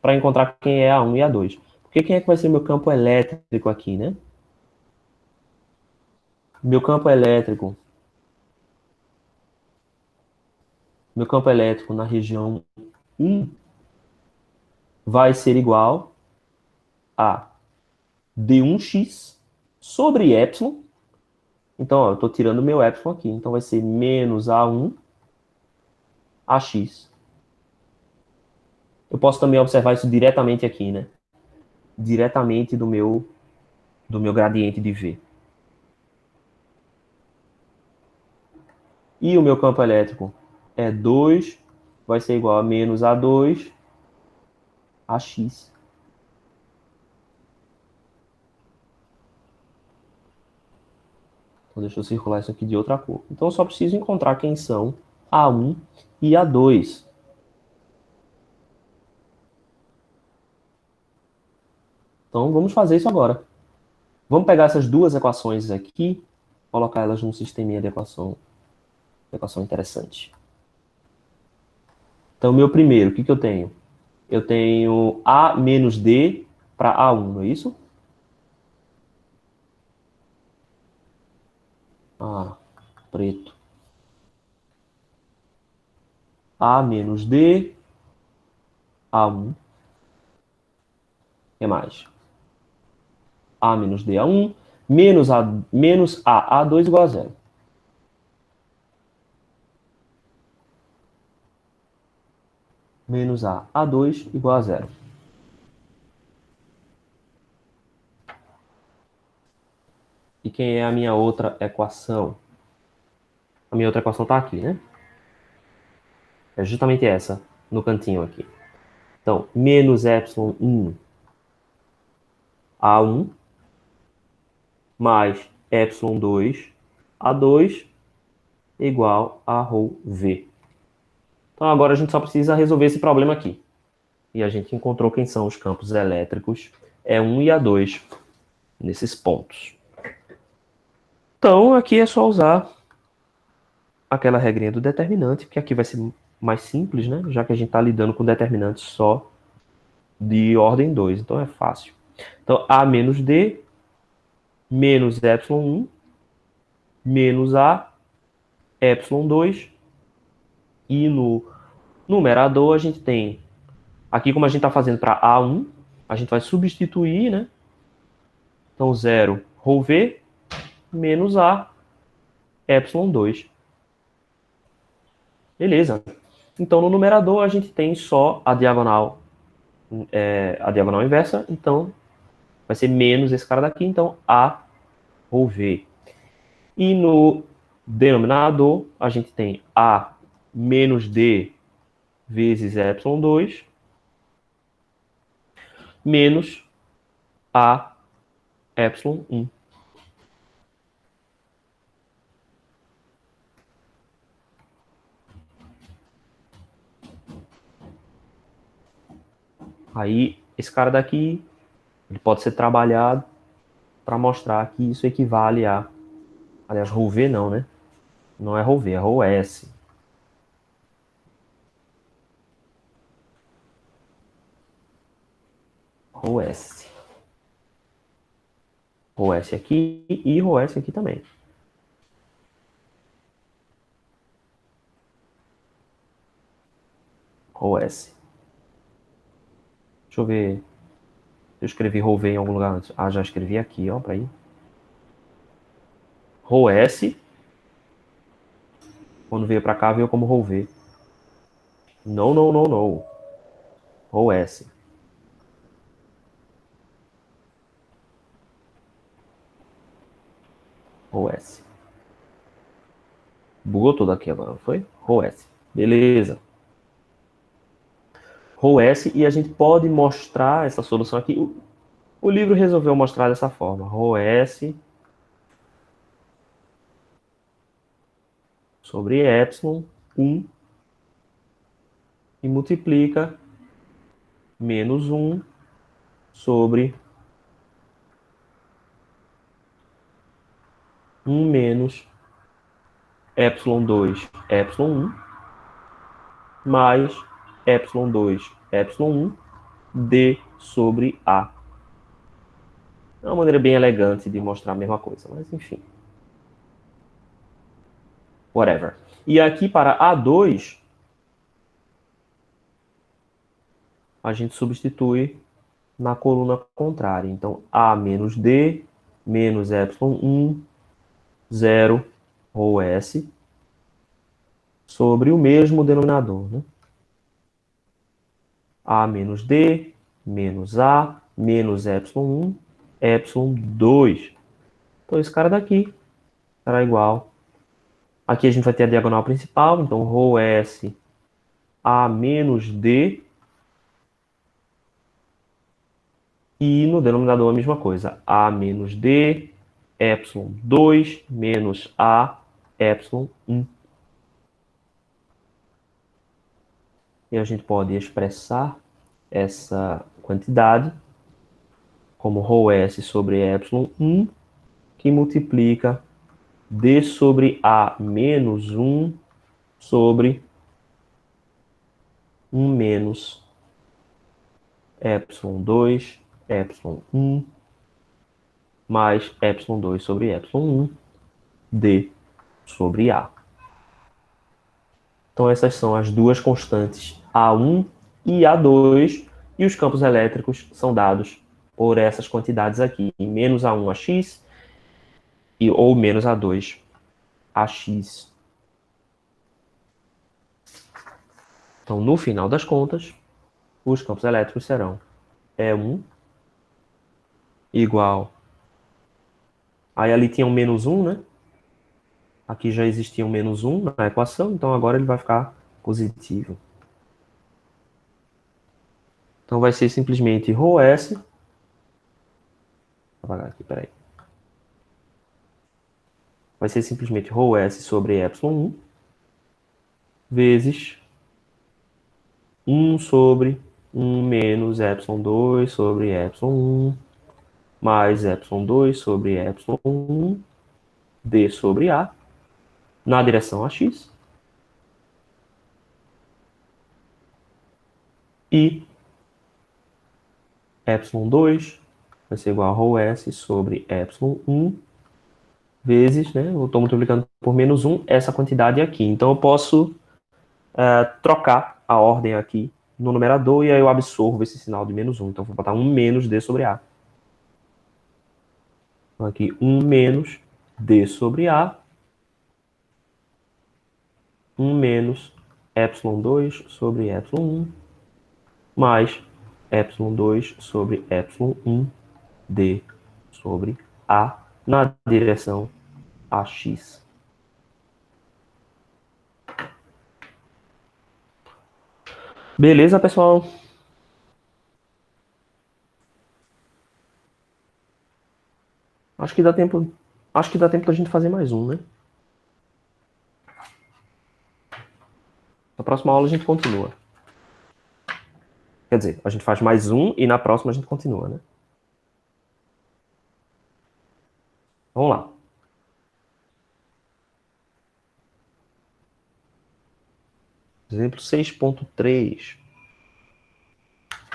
para encontrar quem é A1 e A2. Porque quem é que vai ser meu campo elétrico aqui, né? Meu campo elétrico na região 1 vai ser igual a d1x sobre epsilon. Então, ó, eu estou tirando meu epsilon aqui. Então, vai ser menos a1 ax. Eu posso também observar isso diretamente aqui, né? Diretamente do meu gradiente de V. E o meu campo elétrico é 2, vai ser igual a menos a2 ax. Então, deixa eu circular isso aqui de outra cor. Então, eu só preciso encontrar quem são A1 e A2. Então, vamos fazer isso agora. Vamos pegar essas duas equações aqui, colocar elas num sisteminha de equação interessante. Então, meu primeiro, o que eu tenho? Eu tenho A menos D para A1, não é isso? Ah, preto. A menos D, A1. O que mais? A menos D, A1. Menos A, A2 igual a zero. Menos A, A2 igual a zero. E quem é a minha outra equação? A minha outra equação está aqui, né? É justamente essa, no cantinho aqui. Então, menos epsilon 1 A1 mais epsilon 2 A2 igual a ρ V. Então, agora a gente só precisa resolver esse problema aqui. E a gente encontrou quem são os campos elétricos E1 e A2 nesses pontos. Então, aqui é só usar aquela regrinha do determinante, que aqui vai ser mais simples, né? Já que a gente está lidando com determinantes só de ordem 2. Então, é fácil. Então, A menos D menos epsilon 1 menos A epsilon 2. E no numerador a gente tem... Aqui, como a gente está fazendo para A1, a gente vai substituir, né? Então, 0 ρV menos A epsilon 2. Beleza. Então, no numerador, a gente tem só a diagonal inversa. Então, vai ser menos esse cara daqui. Então, A ρV. E no denominador, a gente tem A menos D vezes ε2 menos A ε1. Aí, esse cara daqui, ele pode ser trabalhado para mostrar que isso equivale a... Aliás, ρ V não, né? Não é ρ V, é ρ S. ρ S. ρ S aqui e ρ S aqui também. ρ S. Deixa eu ver. Eu escrevi ρ V em algum lugar antes. Ah, já escrevi aqui, ó, para ir. ρ S. Quando veio para cá, veio como ρ V. Não, não, não, não. ρ S. ρ S. Bugou tudo aqui agora, não foi? ρ S. Beleza. ρ S, e a gente pode mostrar essa solução aqui. O livro resolveu mostrar dessa forma. ρ S sobre ε1 e multiplica menos 1 sobre 1 menos ε2, ε1 mais ε2, ε1 d sobre A. É uma maneira bem elegante de mostrar a mesma coisa, mas enfim. Whatever. E aqui para A2, a gente substitui na coluna contrária. Então, A menos D menos ε1, 0, ρ S, sobre o mesmo denominador, né? A menos D menos A menos ε1, ε2. Então, esse cara daqui será igual. Aqui a gente vai ter a diagonal principal, então ρ S A menos D. E no denominador a mesma coisa. A menos D, ε2 menos A, ε1. E a gente pode expressar essa quantidade como ρ S sobre ε1, que multiplica D sobre A menos 1 sobre 1 menos ε2, ε1, mais ε2 sobre ε1, D sobre A. Então essas são as duas constantes A1 e A2, e os campos elétricos são dados por essas quantidades aqui, menos A1 AX ou menos A2 AX. Então, no final das contas, os campos elétricos serão E1 igual... Aí ali tinha um menos 1, né? Aqui já existia um menos 1 na equação, então agora ele vai ficar positivo. Então vai ser simplesmente ρ S... Vou apagar aqui, peraí. Vai ser simplesmente ρ S sobre ε1 vezes 1 sobre 1 menos ε2 sobre ε1 mais ε2 sobre ε1 d sobre A na direção AX e ε2 vai ser igual a ρ S sobre ε1 vezes, né, eu estou multiplicando por menos 1 essa quantidade aqui. Então eu posso trocar a ordem aqui no numerador e aí eu absorvo esse sinal de menos 1. Então eu vou botar 1 menos d sobre A. Então aqui 1 menos d sobre A, 1 menos ε2 sobre ε1, mais ε2 sobre ε1 d sobre A na direção AX. Beleza, pessoal? Acho que dá tempo. Acho que dá tempo da gente fazer mais um, né? Na próxima aula a gente continua. Quer dizer, a gente faz mais um e na próxima a gente continua, né? Vamos lá. Exemplo 6.3.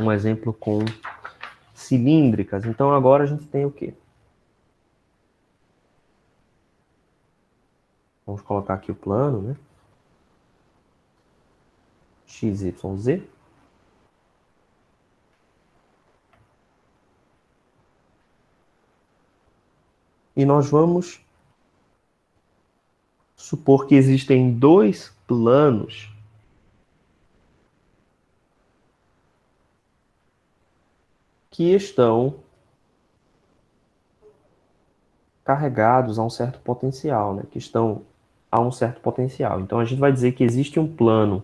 Um exemplo com cilíndricas. Então agora a gente tem o quê? Vamos colocar aqui o plano, né? X, Y, Z. E nós vamos supor que existem dois planos que estão carregados a um certo potencial, né? Que estão a um certo potencial. Então a gente vai dizer que existe um plano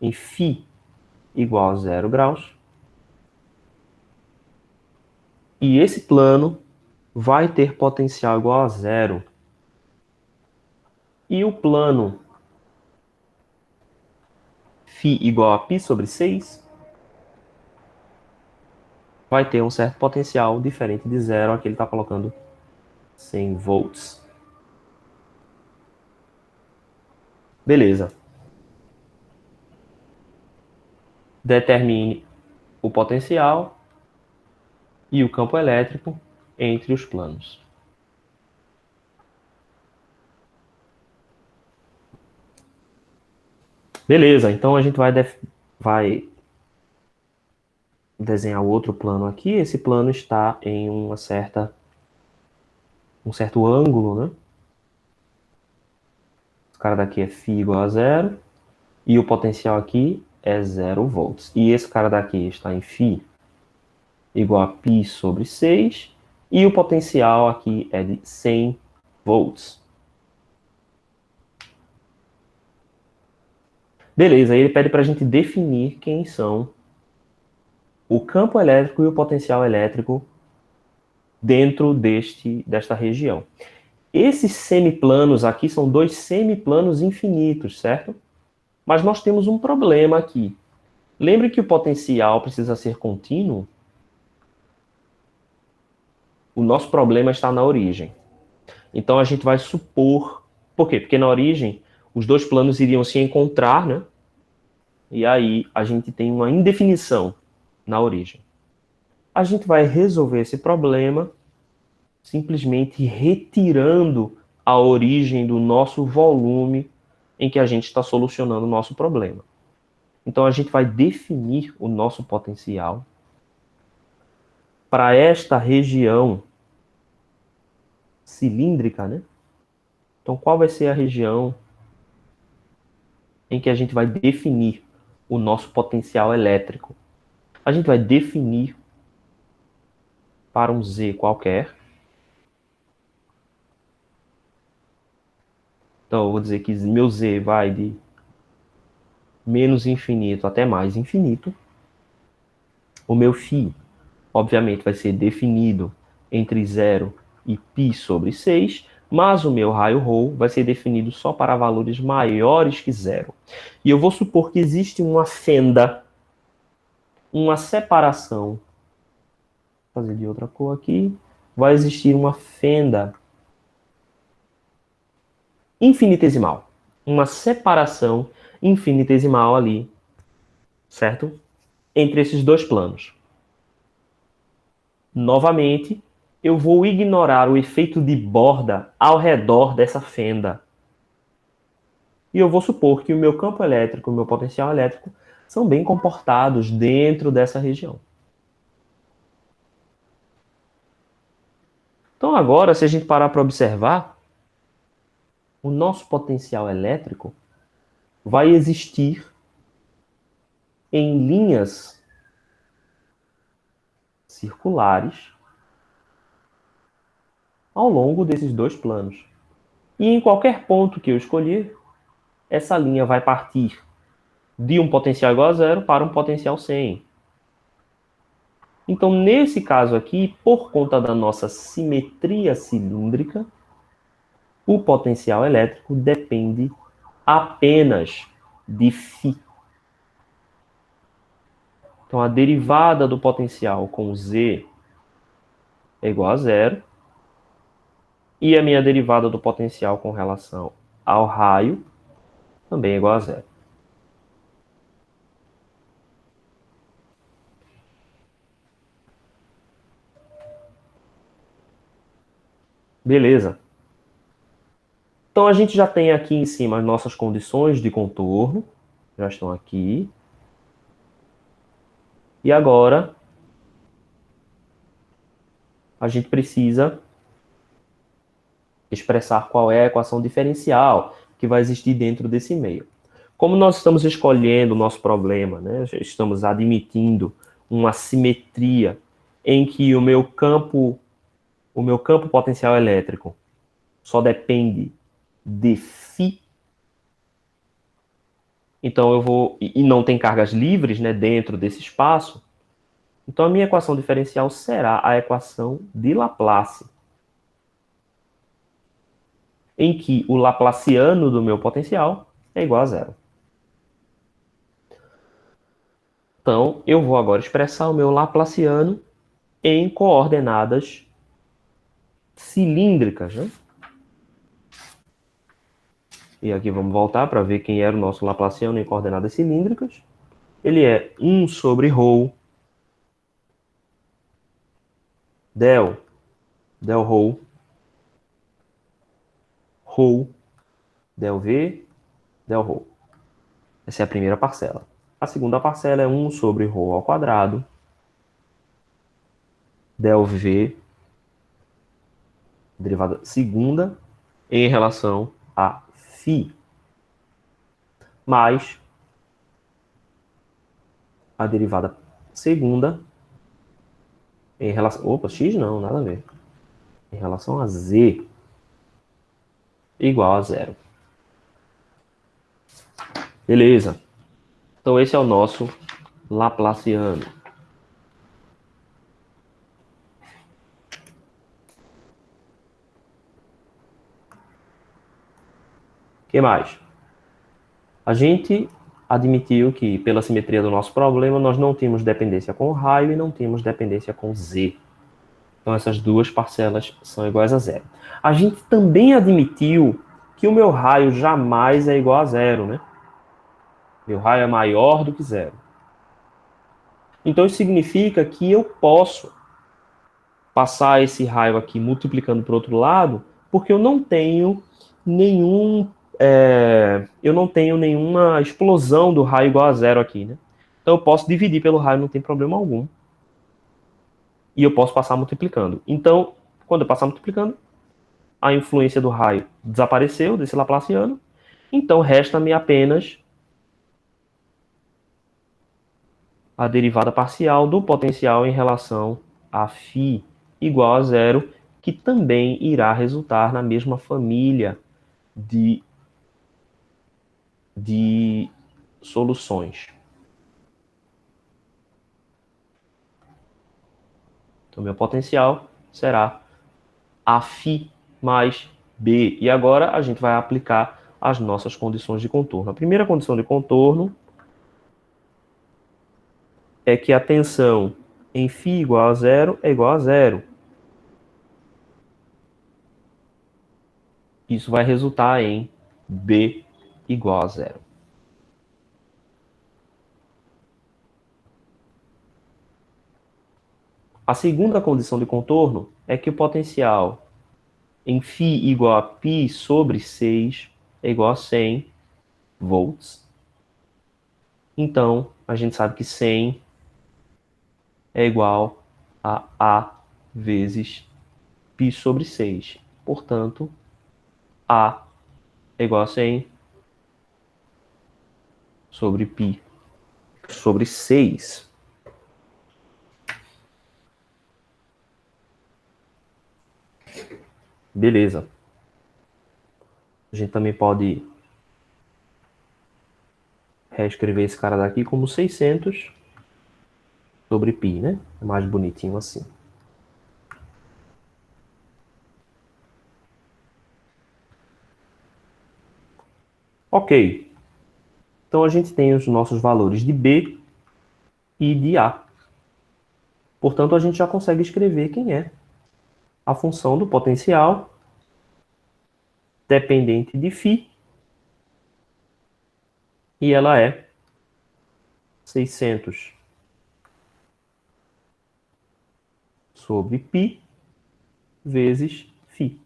em φ igual a 0 graus. E esse plano vai ter potencial igual a zero. E o plano φ igual a π/6 vai ter um certo potencial diferente de zero. Aqui ele está colocando 100 volts. Beleza. Determine o potencial e o campo elétrico entre os planos. Beleza, então a gente vai desenhar o outro plano aqui. Esse plano está em um certo ângulo, né? O cara daqui é φ igual a zero e o potencial aqui é 0 volts. E esse cara daqui está em φ igual a π/6 e o potencial aqui é de 100 volts. Beleza, aí ele pede para a gente definir quem são o campo elétrico e o potencial elétrico dentro desta região. Esses semiplanos aqui são dois semiplanos infinitos, certo? Mas nós temos um problema aqui. Lembre que o potencial precisa ser contínuo? O nosso problema está na origem. Então a gente vai supor... Por quê? Porque na origem os dois planos iriam se encontrar, né? E aí a gente tem uma indefinição na origem. A gente vai resolver esse problema simplesmente retirando a origem do nosso volume em que a gente está solucionando o nosso problema. Então a gente vai definir o nosso potencial para esta região cilíndrica, né? Então qual vai ser a região em que a gente vai definir o nosso potencial elétrico? A gente vai definir para um Z qualquer. Então eu vou dizer que meu Z vai de menos infinito até mais infinito. O meu φ, obviamente, vai ser definido entre 0 e π/6, mas o meu raio Rho vai ser definido só para valores maiores que zero. E eu vou supor que existe uma fenda, uma separação. Vou fazer de outra cor aqui. Vai existir uma fenda infinitesimal. Uma separação infinitesimal ali, certo? Entre esses dois planos. Novamente, eu vou ignorar o efeito de borda ao redor dessa fenda. E eu vou supor que o meu campo elétrico, o meu potencial elétrico, são bem comportados dentro dessa região. Então agora, se a gente parar para observar, o nosso potencial elétrico vai existir em linhas circulares ao longo desses dois planos. E em qualquer ponto que eu escolher, essa linha vai partir de um potencial igual a zero para um potencial 100. Então, nesse caso aqui, por conta da nossa simetria cilíndrica, o potencial elétrico depende apenas de φ. Então, a derivada do potencial com Z é igual a zero. E a minha derivada do potencial com relação ao raio também é igual a zero. Beleza. Então, a gente já tem aqui em cima as nossas condições de contorno. Já estão aqui. E agora, a gente precisa expressar qual é a equação diferencial que vai existir dentro desse meio. Como nós estamos escolhendo o nosso problema, né? Estamos admitindo uma simetria em que o meu campo potencial elétrico só depende de φ. Então eu vou e não tem cargas livres, né, dentro desse espaço. Então a minha equação diferencial será a equação de Laplace, em que o laplaciano do meu potencial é igual a zero. Então, eu vou agora expressar o meu laplaciano em coordenadas cilíndricas, né? E aqui vamos voltar para ver quem era o nosso laplaciano em coordenadas cilíndricas. Ele é 1 sobre ρ del ρ, ρ del v del ρ. Essa é a primeira parcela. A segunda parcela é 1 sobre ρ ao quadrado del v, derivada segunda, em relação a φ, mais a derivada segunda em relação... Opa, x não, nada a ver. Em relação a z igual a zero. Beleza. Então esse é o nosso laplaciano. O que mais? A gente admitiu que, pela simetria do nosso problema, nós não tínhamos dependência com o raio e não tínhamos dependência com z. Então essas duas parcelas são iguais a zero. A gente também admitiu que o meu raio jamais é igual a zero, né? Meu raio é maior do que zero. Então isso significa que eu posso passar esse raio aqui multiplicando para o outro lado, porque eu não tenho nenhuma explosão do raio igual a zero aqui, né? Então eu posso dividir pelo raio, não tem problema algum. E eu posso passar multiplicando. Então, quando eu passar multiplicando, a influência do raio desapareceu desse laplaciano. Então resta-me apenas a derivada parcial do potencial em relação a φ igual a zero, que também irá resultar na mesma família de soluções. Então, meu potencial será Af mais B. E agora a gente vai aplicar as nossas condições de contorno. A primeira condição de contorno é que a tensão em φ igual a zero é igual a zero. Isso vai resultar em B igual a zero. A segunda condição de contorno é que o potencial em φ igual a π sobre 6 é igual a 100 volts. Então, a gente sabe que 100 é igual a A vezes π sobre 6. Portanto, A é igual a 100 sobre π sobre 6. Beleza. A gente também pode reescrever esse cara daqui como 600 sobre π, né? É mais bonitinho assim. Ok. Então a gente tem os nossos valores de B e de A. Portanto, a gente já consegue escrever quem é a função do potencial dependente de φ, e ela é 600 sobre π vezes φ.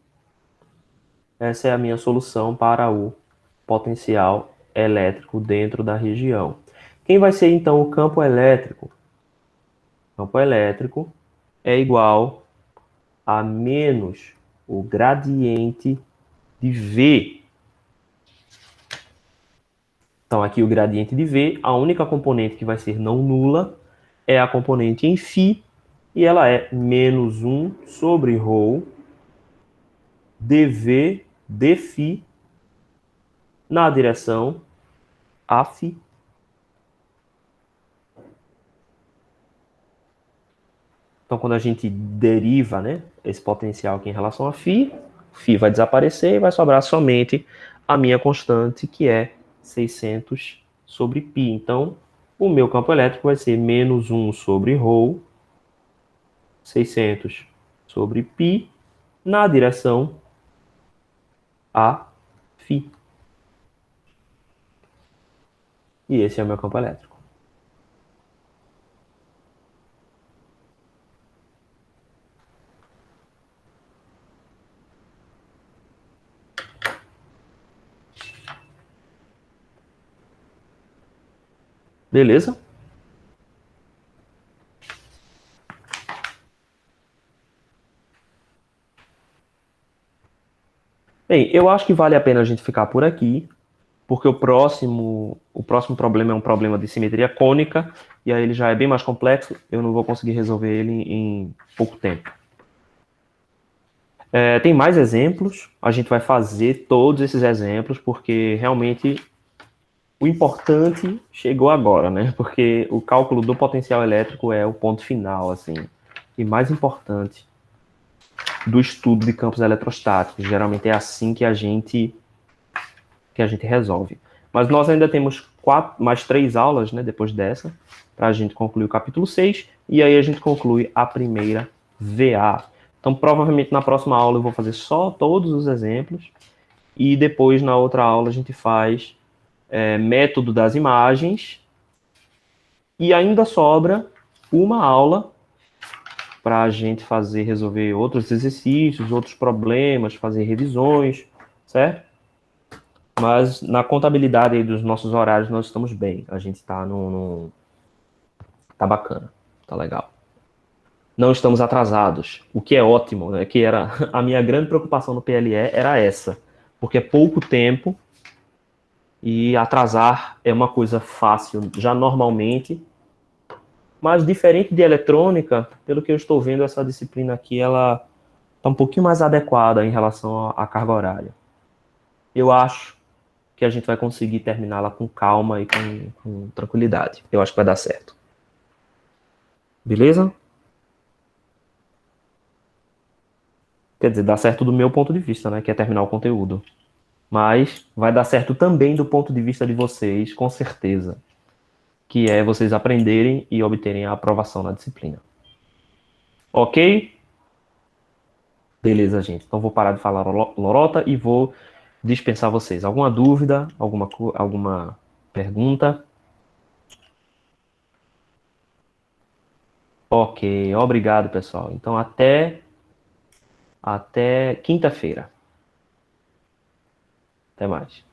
Essa é a minha solução para o potencial elétrico dentro da região. Quem vai ser então o campo elétrico? O campo elétrico é igual a menos o gradiente de V. Então, aqui o gradiente de V, a única componente que vai ser não nula é a componente em φ, e ela é menos 1 sobre ρ dV dφ na direção Aφ. Então, quando a gente deriva, né, esse potencial aqui em relação a φ vai desaparecer e vai sobrar somente a minha constante, que é 600 sobre π. Então, o meu campo elétrico vai ser menos 1 sobre ρ, 600 sobre π, na direção a φ. E esse é o meu campo elétrico. Beleza? Bem, eu acho que vale a pena a gente ficar por aqui, porque o próximo problema é um problema de simetria cônica, e aí ele já é bem mais complexo, eu não vou conseguir resolver ele em pouco tempo. Tem mais exemplos, a gente vai fazer todos esses exemplos, porque realmente o importante chegou agora, né? Porque o cálculo do potencial elétrico é o ponto final, assim, e mais importante do estudo de campos eletrostáticos. Geralmente é assim que a gente resolve. Mas nós ainda temos mais 3 aulas, né, depois dessa, para a gente concluir o capítulo 6, e aí a gente conclui a primeira VA. Então, provavelmente na próxima aula eu vou fazer só todos os exemplos, e depois na outra aula a gente faz método das imagens, e ainda sobra uma aula para a gente resolver outros exercícios, outros problemas, fazer revisões, certo? Mas na contabilidade aí dos nossos horários nós estamos bem. A gente está tá bacana, tá legal. Não estamos atrasados, o que é ótimo, né? Que era a minha grande preocupação no PLE era essa, porque é pouco tempo e atrasar é uma coisa fácil já normalmente, mas diferente de eletrônica, pelo que eu estou vendo, essa disciplina aqui ela está um pouquinho mais adequada em relação à carga horária. Eu acho que a gente vai conseguir terminá-la com calma e com tranquilidade. Eu acho que vai dar certo. Beleza? Quer dizer, dá certo do meu ponto de vista, né? Que é terminar o conteúdo. Mas vai dar certo também do ponto de vista de vocês, com certeza. Que é vocês aprenderem e obterem a aprovação na disciplina. Ok? Beleza, gente. Então vou parar de falar lorota e vou dispensar vocês. Alguma dúvida? Alguma pergunta? Ok, obrigado, pessoal. Então até quinta-feira. Até mais.